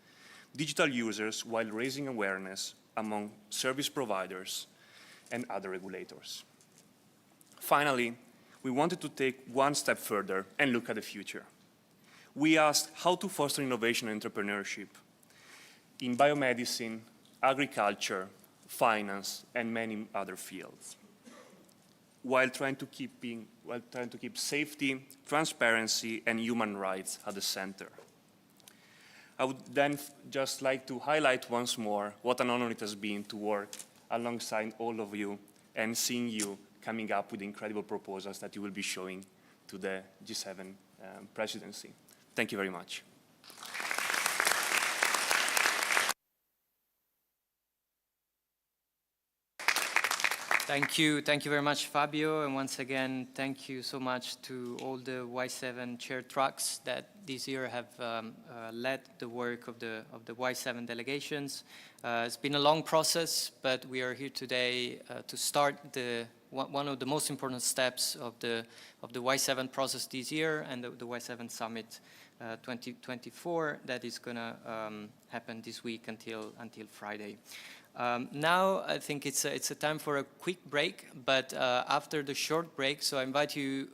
digital users while raising awareness among service providers and other regulators. Finally, we wanted to take one step further and look at the future. We asked how to foster innovation and entrepreneurship in biomedicine, agriculture, finance, and many other fields, while trying to keep safety, transparency, and human rights at the center. I would then just like to highlight once more what an honor it has been to work alongside all of you and seeing you coming up with incredible proposals that you will be showing to the G7 presidency. Thank you very much. Thank you very much, Fabio, and once again, thank you so much to all the Y7 chair tracks that this year have led the work of the Y7 delegations. It's been a long process, but we are here today to start one of the most important steps of the Y7 process this year and the Y7 Summit 2024 that is going to happen this week until Friday. Now I think it's a time for a quick break, but after the short break, so I invite you,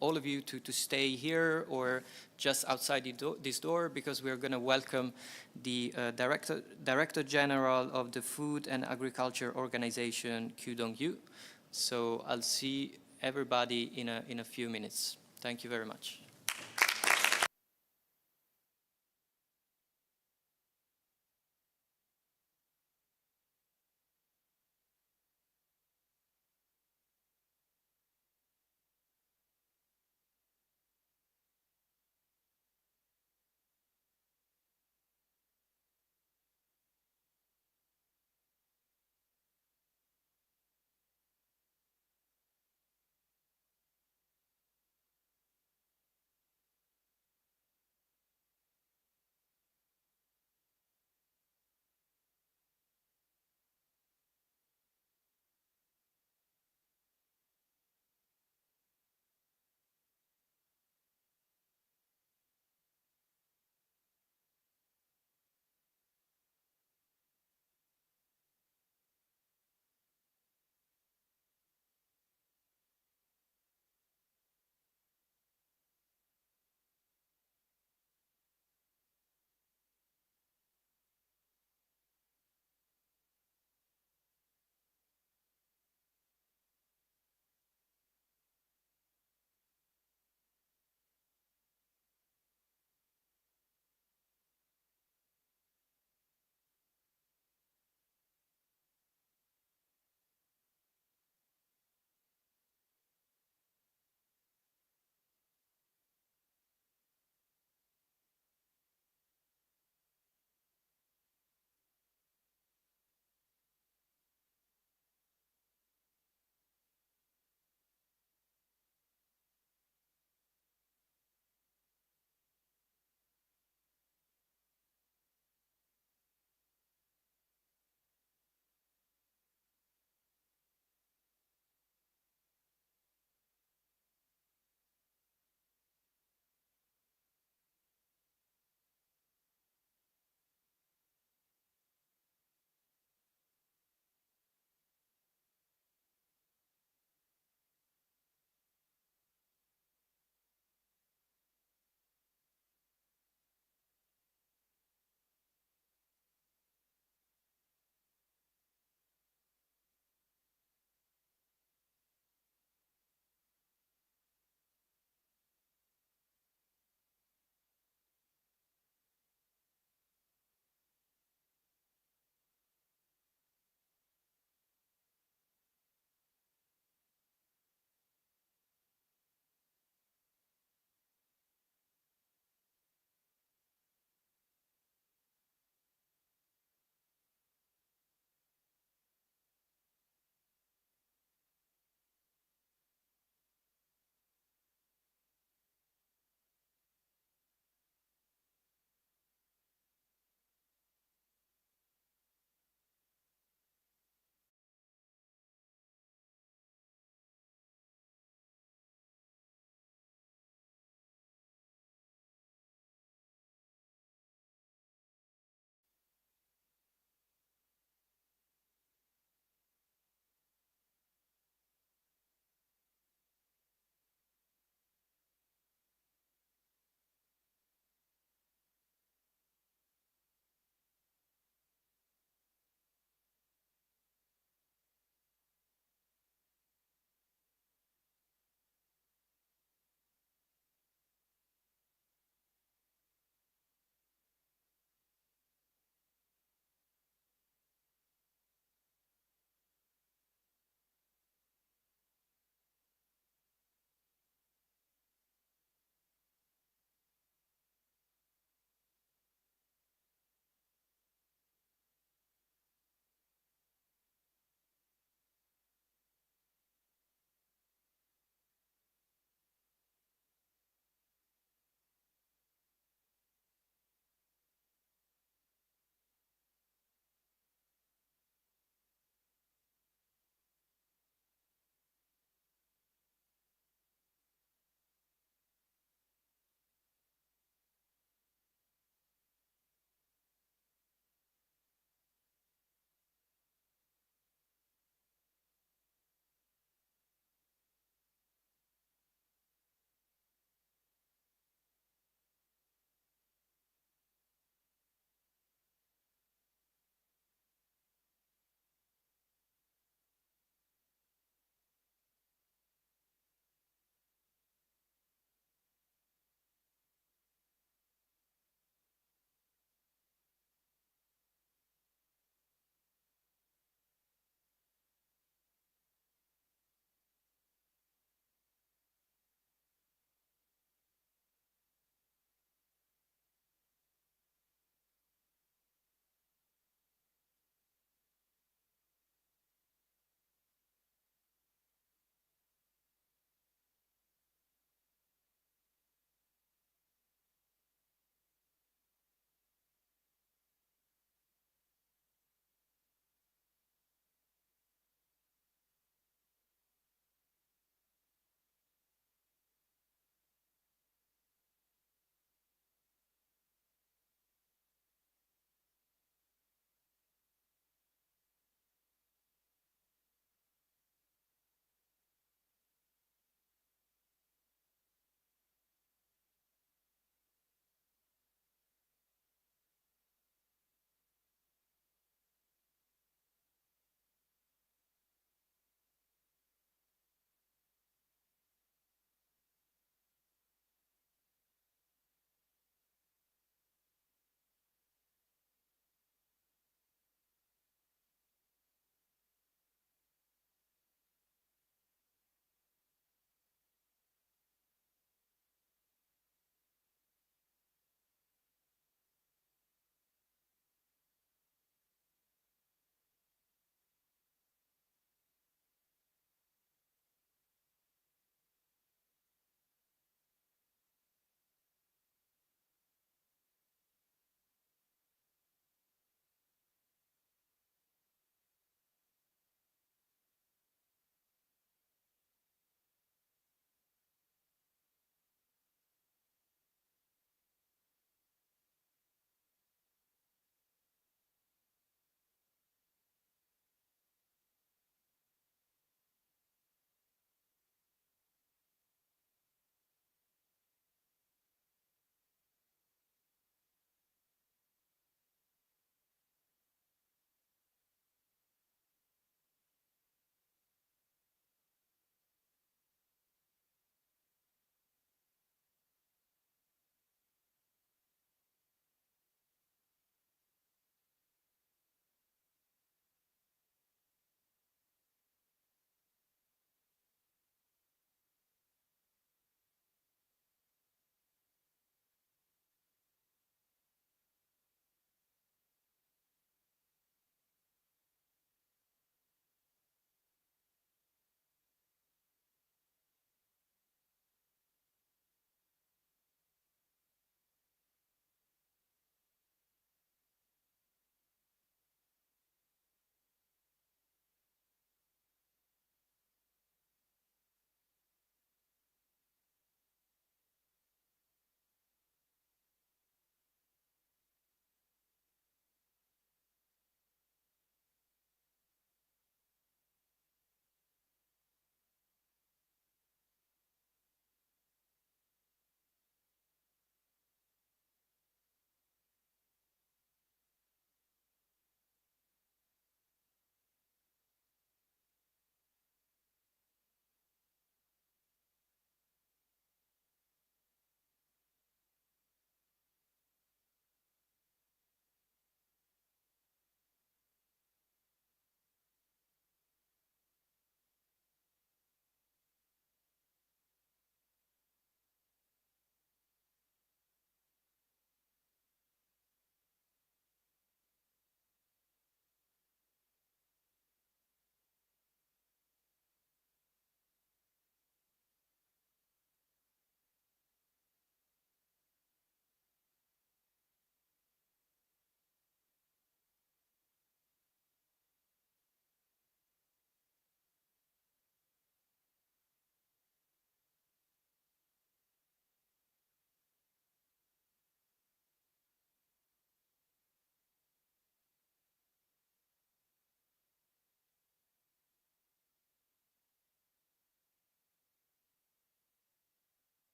all of you, to stay here or just outside this door, because we are going to welcome the Director General of the Food and Agriculture Organization, Kyu Dong-yu. So I'll see everybody in a few minutes. Thank you very much.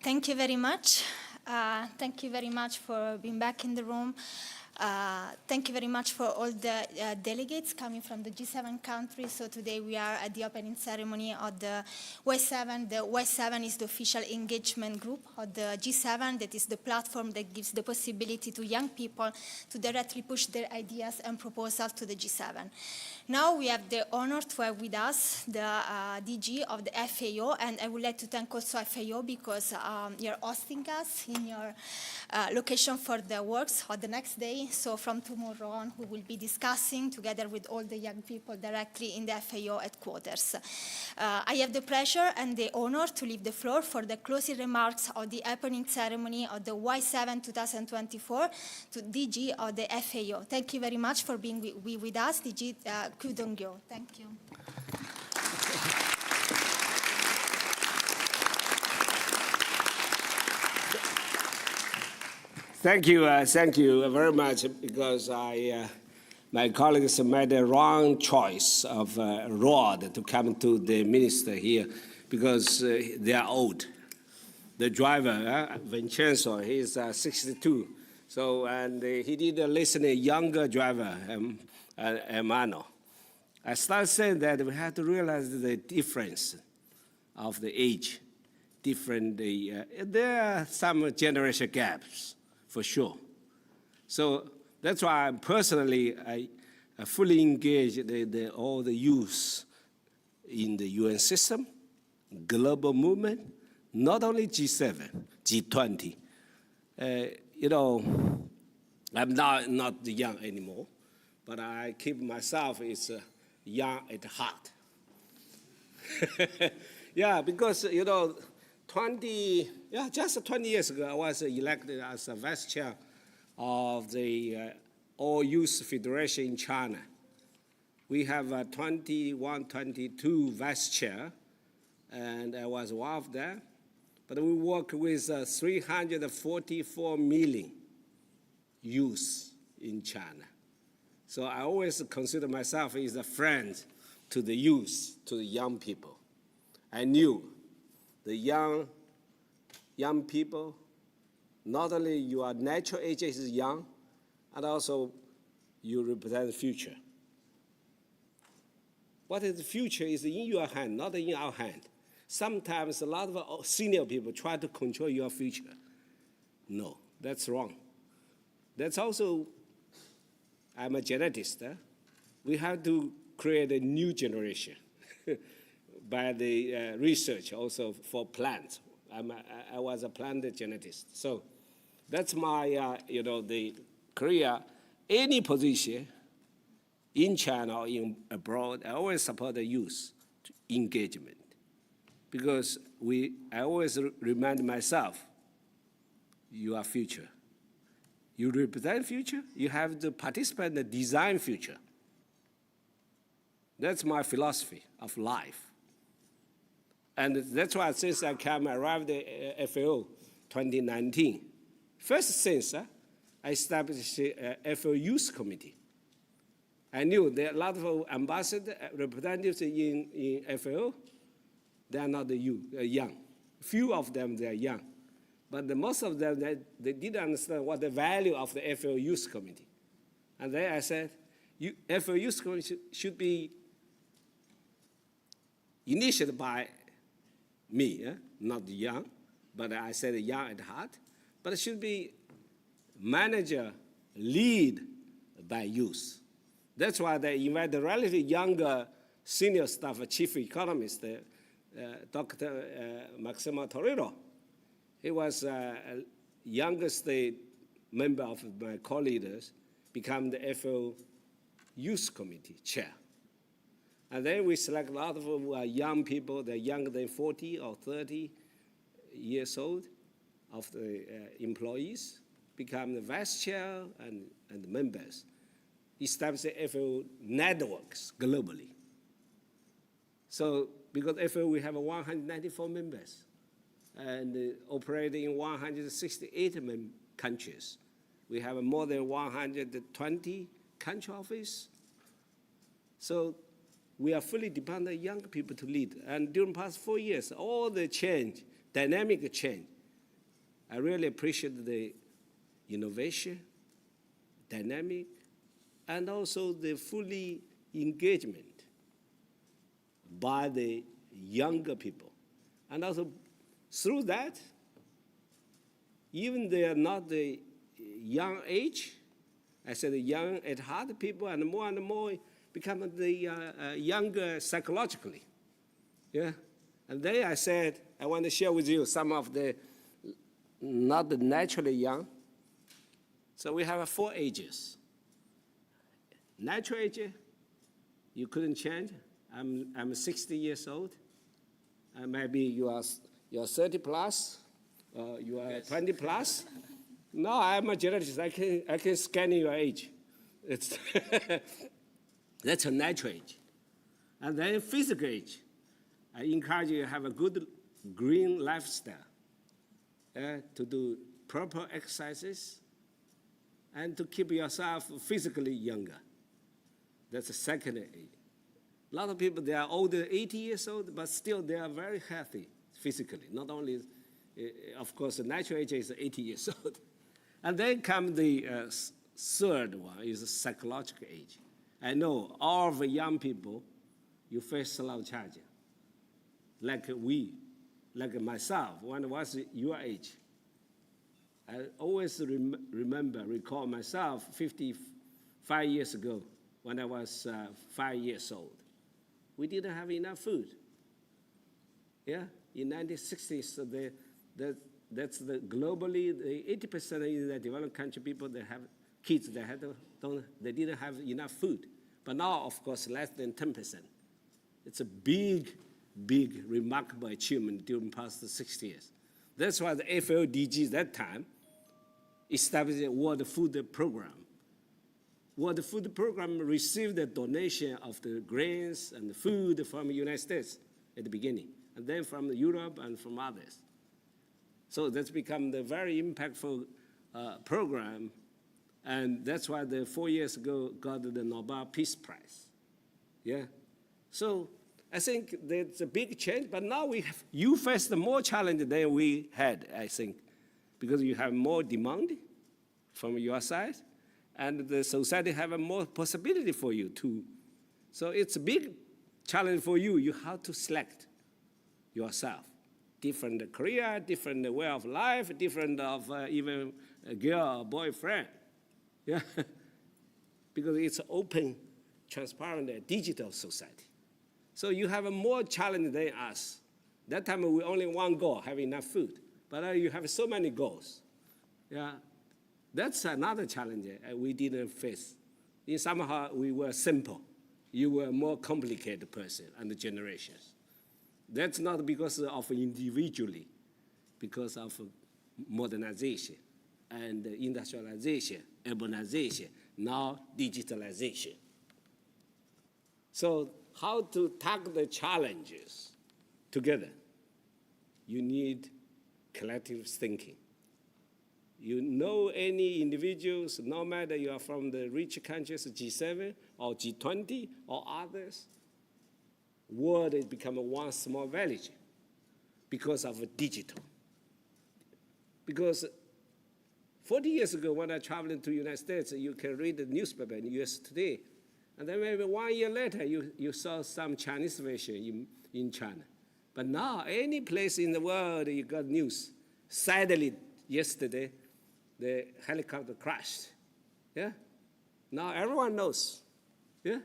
Thank you very much. Thank you very much for being back in the room. Thank you very much for all the delegates coming from the G7 countries. So today we are at the opening ceremony of the Y7. The Y7 is the official engagement group of the G7. That is the platform that gives the possibility to young people to directly push their ideas and proposals to the G7. Now we have the honor to have with us the DG of the FAO, and I would like to thank also FAO because you're hosting us in your location for the works of the next day. So from tomorrow on, we will be discussing together with all the young people directly in the FAO headquarters. I have the pleasure and the honor to leave the floor for the closing remarks of the opening ceremony of the Y7 2024 to DG of the FAO. Thank you very much for being with us, DG Koo Dong-kyo. Thank you. Thank you very much, because my colleagues made the wrong choice of road to come to the minister here, because they are old. The driver, Vincenzo, he's 62, so and he didn't listen to younger driver, Emano. I started saying that we have to realize the difference of the age, different. There are some generation gaps, for sure. So that's why I fully engage all the youth in the UN system, global movement, not only G7, G20. I'm not young anymore, but I keep myself as young at heart. Yeah, because, just 20 years ago, I was elected as a vice chair of the All Youth Federation in China. We have 21, 22 vice chair, and I was one of them. But we work with 344 million youth in China. So I always consider myself as a friend to the youth, to the young people. I knew the young people, not only your natural age is young, and also you represent the future. What is the future is in your hand, not in our hand. Sometimes a lot of senior people try to control your future. No, that's wrong. That's also, I'm a geneticist. We have to create a new generation by the research also for plants. I was a plant geneticist. So that's my, the career. Any position in China or abroad, I always support the youth engagement. Because I always remind myself, you are future. You represent future, you have to participate in the design future. That's my philosophy of life. And that's why since I arrived at FAO 2019, first since I established a FAO Youth Committee. I knew there are a lot of ambassadors, representatives in FAO. They are not young. Few of them, they are young. But most of them, they didn't understand what the value of the FAO Youth Committee. And then I said, FAO Youth Committee should be initiated by me, not young, but I said young at heart. But it should be manager, lead by youth. That's why they invite the relatively younger senior staff, chief economist, Dr. Maximo Torero. He was youngest member of my co-leaders, become the FAO Youth Committee chair. And then we select a lot of young people, they're younger than 40 or 30 years old, of the employees, become the vice chair and members, establish the FAO networks globally. So because FAO, we have 194 members and operating in 168 countries. We have more than 120 country offices. So we are fully dependent on young people to lead. And during the past 4 years, all the change, dynamic change, I really appreciate the innovation, dynamic, and also the fully engagement by the younger people. And also through that, even they are not the young age, I said young at heart people, and more become the younger psychologically. Yeah, and then I said, I want to share with you some of the not naturally young. So we have 4 ages. Natural age, you couldn't change. I'm 60 years old. Maybe you're 30 plus, you are 20 plus. No, I'm a geneticist. I can scan your age. It's that's a natural age. And then physical age. I encourage you to have a good green lifestyle, to do proper exercises, and to keep yourself physically younger. That's the second age. A lot of people, they are older, 80 years old, but still they are very healthy physically. Not only, of course, the natural age is 80 years old. And then come the third one, is psychological age. I know all of the young people, you face a lot of challenges. Like myself, when I was your age, I always recall myself 55 years ago when I was 5 years old. We didn't have enough food. Yeah, in 1960s, so that's the globally, the 80% in the developed country people, they have kids that they didn't have enough food. But now, of course, less than 10%. It's a big, remarkable achievement during the past 60 years. That's why the FLDG at that time established the World Food Program. World Food Program received the donation of the grains and the food from the United States at the beginning, and then from Europe and from others. So that's become the very impactful program, and that's why 4 years ago got the Nobel Peace Prize. Yeah, so I think that's a big change, but now you face the more challenge than we had, I think, because you have more demand from your side, and the society have a more possibility for you too. So it's a big challenge for you. You have to select yourself. Different career, different way of life, different of even a girl or boyfriend. Yeah, because it's open, transparent, digital society. So you have a more challenge than us. That time we only one goal, have enough food. But now you have so many goals. Yeah, that's another challenge we didn't face. Somehow we were simple. You were a more complicated person and the generations. That's not because of individually, because of modernization and industrialization, urbanization, now digitalization. So how to tackle the challenges together? You need collective thinking. You know any individuals, no matter you are from the rich countries, G7 or G20 or others, world has become one small village because of digital. Because 40 years ago, when I traveled into the United States, you can read the newspaper in US Today, and then maybe 1 year later, you saw some Chinese version in China. But now, any place in the world, you got news. Sadly, yesterday, the helicopter crashed. Yeah? Now everyone knows. Yeah?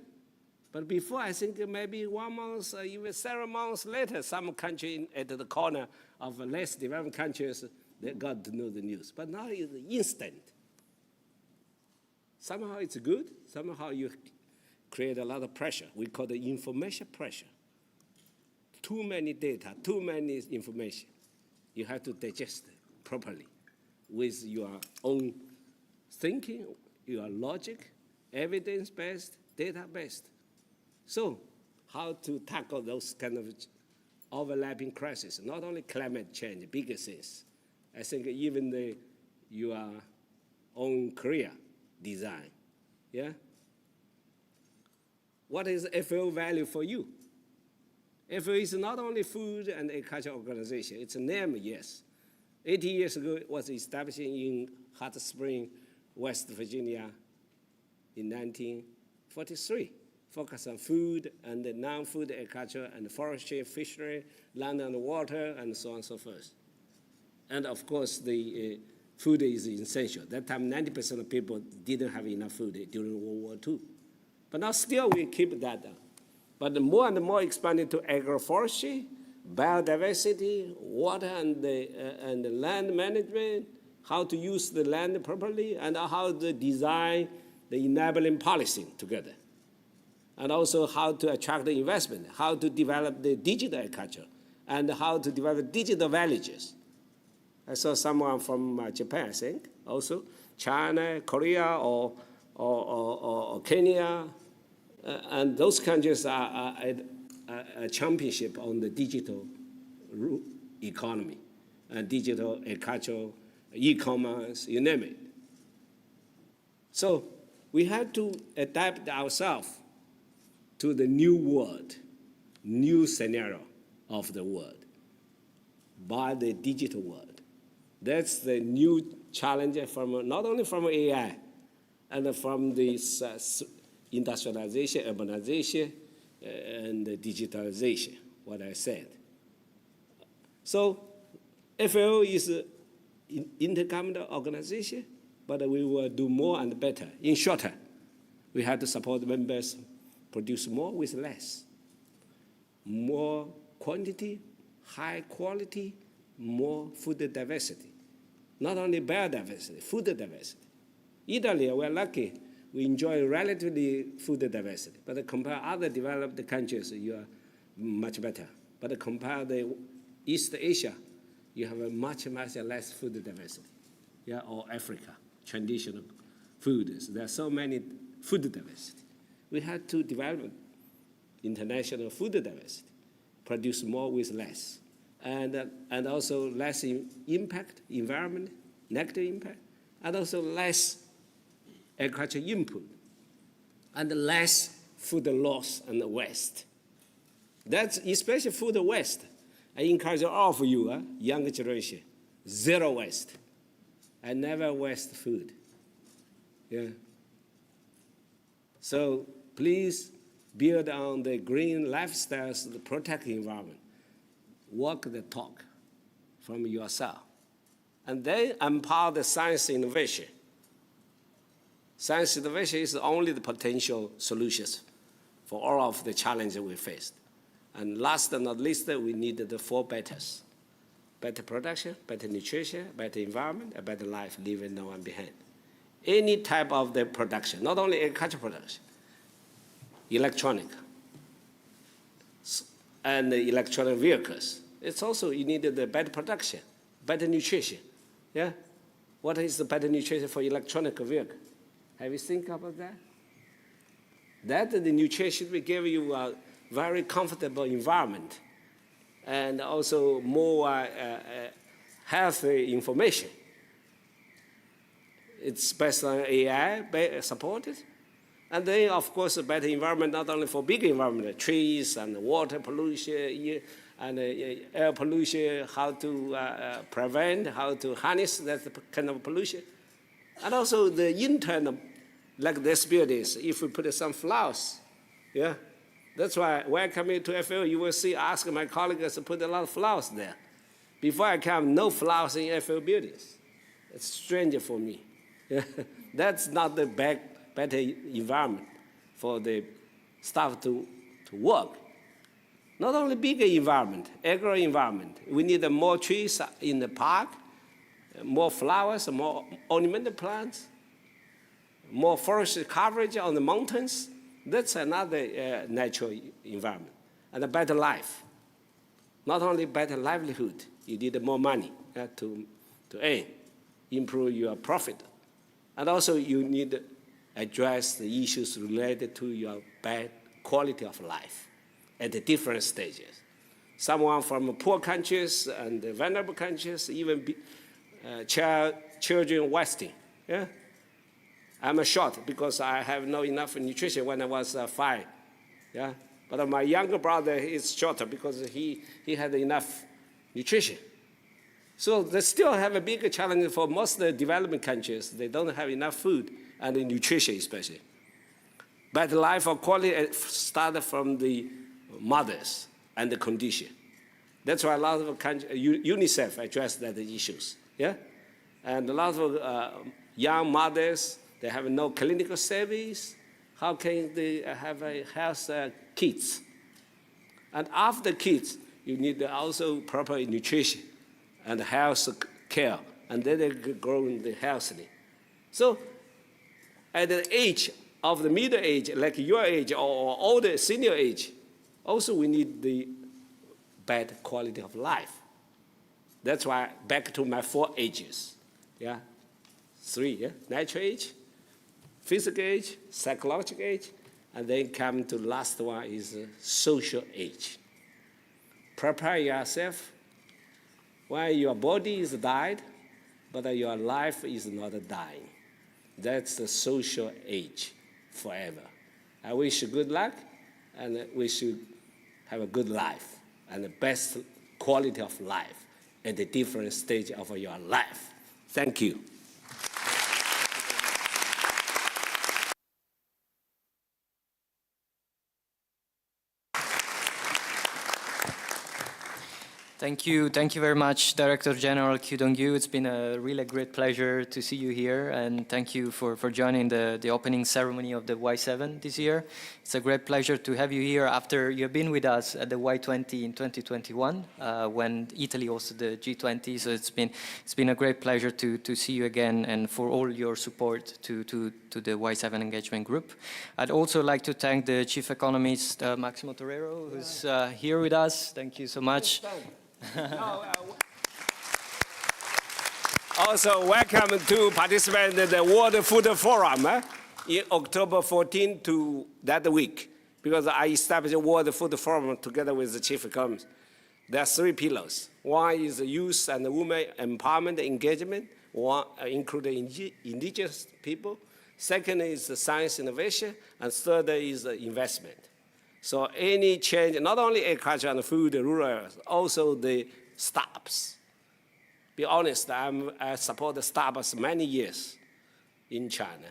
But before, I think maybe 1 month, even 7 months later, some country at the corner of less developed countries, they got to know the news. But now it's instant. Somehow it's good. Somehow you create a lot of pressure. We call it information pressure. Too many data, too many information. You have to digest it properly with your own thinking, your logic, evidence-based, data-based. So how to tackle those kind of overlapping crises, not only climate change, bigger things. I think even your own career design, yeah? What is FAO value for you? FAO is not only food and agriculture organization. It's a name, yes. 80 years ago, it was established in Hot Spring, West Virginia in 1943. Focus on food and non-food agriculture and forestry, fishery, land and water, and so on and so forth. And of course, the food is essential. That time, 90% of people didn't have enough food during World War II. But now still we keep that down. But the more and more expanded to agroforestry, biodiversity, water and land management, how to use the land properly, and how to design the enabling policy together. And also how to attract the investment, how to develop the digital agriculture, and how to develop digital villages. I saw someone from Japan, I think, also, China, Korea, or Kenya, and those countries are a championship on the digital economy, and digital agriculture, e-commerce, you name it. So we have to adapt ourselves to the new world, new scenario of the world by the digital world. That's the new challenge from not only from AI and from this industrialization, urbanization, and digitalization, what I said. So FAO is an intergovernmental organization, but we will do more and better. In short term, we have to support members produce more with less. More quantity, high quality, more food diversity. Not only biodiversity, food diversity. Italy, we're lucky, we enjoy relatively food diversity, but compare other developed countries, you are much better. But compare the East Asia, you have a much less food diversity. Yeah, or Africa, traditional foods. There are so many food diversity. We had to develop international food diversity, produce more with less, and also less impact, environment, negative impact, and also less agricultural input, and less food loss and waste. That's especially food waste. I encourage all of you, young generation, zero waste. I never waste food. Yeah. So please build on the green lifestyles to protect the environment. Walk the talk from yourself. And then empower the science innovation. Science innovation is only the potential solutions for all of the challenges we faced. And last but not least, we need the 4 betters. Better production, better nutrition, better environment, a better life, leaving no one behind. Any type of the production, not only agricultural production, electronic, and electronic vehicles. It's also, you need the better production, better nutrition. Yeah? What is the better nutrition for electronic vehicle? Have you think about that? That the nutrition will give you a very comfortable environment and also more healthy information. It's based on AI supported. And then, of course, a better environment, not only for big environment, trees and water pollution and air pollution, how to prevent, how to harness that kind of pollution. And also the internal, like this buildings, if we put some flowers, yeah. That's why when I come into FAO, you will see, ask my colleagues to put a lot of flowers there. Before I come, no flowers in FAO buildings. It's strange for me. That's not the better environment for the staff to work. Not only bigger environment, agro environment. We need more trees in the park, more flowers, more ornamental plants, more forest coverage on the mountains. That's another natural environment. And a better life. Not only better livelihood, you need more money to earn, improve your profit. And also you need to address the issues related to your bad quality of life at the different stages. Someone from poor countries and vulnerable countries, even children wasting. Yeah? I'm short because I have not enough nutrition when I was 5. Yeah? But my younger brother is shorter because he had enough nutrition. So they still have a big challenge for most of the developing countries. They don't have enough food and nutrition especially. But life quality starts from the mothers and the condition. That's why a lot of countries, UNICEF addressed that issues. Yeah? And a lot of young mothers, they have no clinical service. How can they have a health kids? And after kids, you need also proper nutrition and health care, and then they grow healthily. So at the age of the middle age, like your age or older senior age, also we need the better quality of life. That's why back to my 4 ages. Yeah, 3, yeah? Natural age, physical age, psychological age, and then come to last one is social age. Prepare yourself when your body is died, but your life is not dying. That's the social age forever. I wish you good luck, and wish you have a good life and the best quality of life at the different stage of your life. Thank you. Thank you very much, Director General Kyu Dong-yu. It's been a really great pleasure to see you here, and thank you for joining the opening ceremony of the Y7 this year. It's a great pleasure to have you here after you've been with us at the Y20 in 2021, when Italy hosted the G20. So it's been a great pleasure to see you again, and for all your support to the Y7 engagement group. I'd also like to thank the Chief Economist, Maximo Torero, who's here with us. Thank you so much. Also, welcome to participate in the World Food Forum in October 14 to that week, because I established a World Food Forum together with the Chief Economist. There are 3 pillars. One is youth and women empowerment engagement, one including indigenous people. Second is science innovation, and third is investment. So any change, not only agriculture and food, rural areas, also the startups. Be honest, I support the startups many years in China.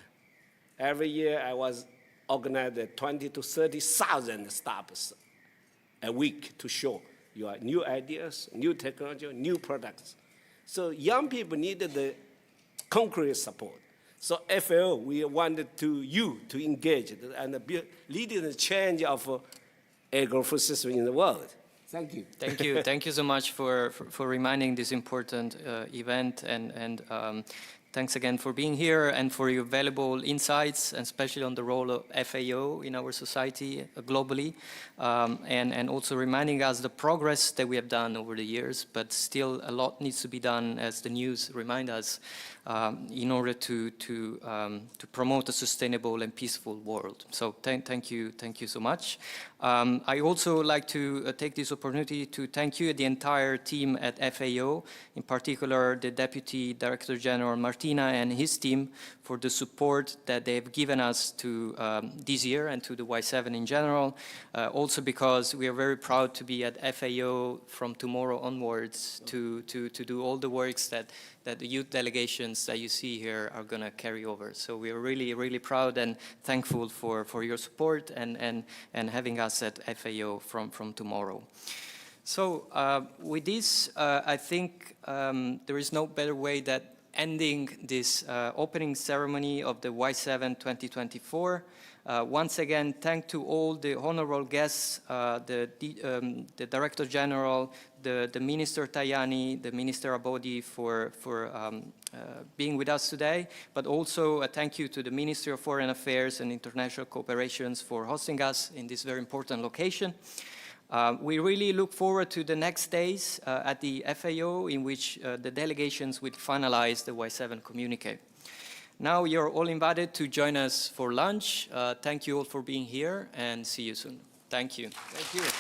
Every year I was organizing 20 to 30,000 startups a week to show your new ideas, new technology, new products. So young people needed the concrete support. So FAO, we wanted you to engage and leading the change of agro-food system in the world. Thank you. Thank you. Thank you so much for reminding this important event, and thanks again for being here and for your valuable insights, and especially on the role of FAO in our society globally, and also reminding us the progress that we have done over the years, but still a lot needs to be done, as the news remind us, in order to promote a sustainable and peaceful world. So thank you so much. I also like to take this opportunity to thank you, the entire team at FAO, in particular the Deputy Director General Martina and his team, for the support that they've given us to this year and to the Y7 in general. Also because we are very proud to be at FAO from tomorrow onwards to do all the works that the youth delegations that you see here are going to carry over. So we are really, really proud and thankful for your support and having us at FAO from tomorrow. So with this, I think there is no better way than ending this opening ceremony of the Y7 2024. Once again, thank to all the honorable guests, the Director General, the Minister Tajani, the Minister Abodi for being with us today, but also a thank you to the Ministry of Foreign Affairs and International Cooperations for hosting us in this very important location. We really look forward to the next days at the FAO, in which the delegations will finalize the Y7 communique. Now you're all invited to join us for lunch. Thank you all for being here, and see you soon. Thank you. Thank you.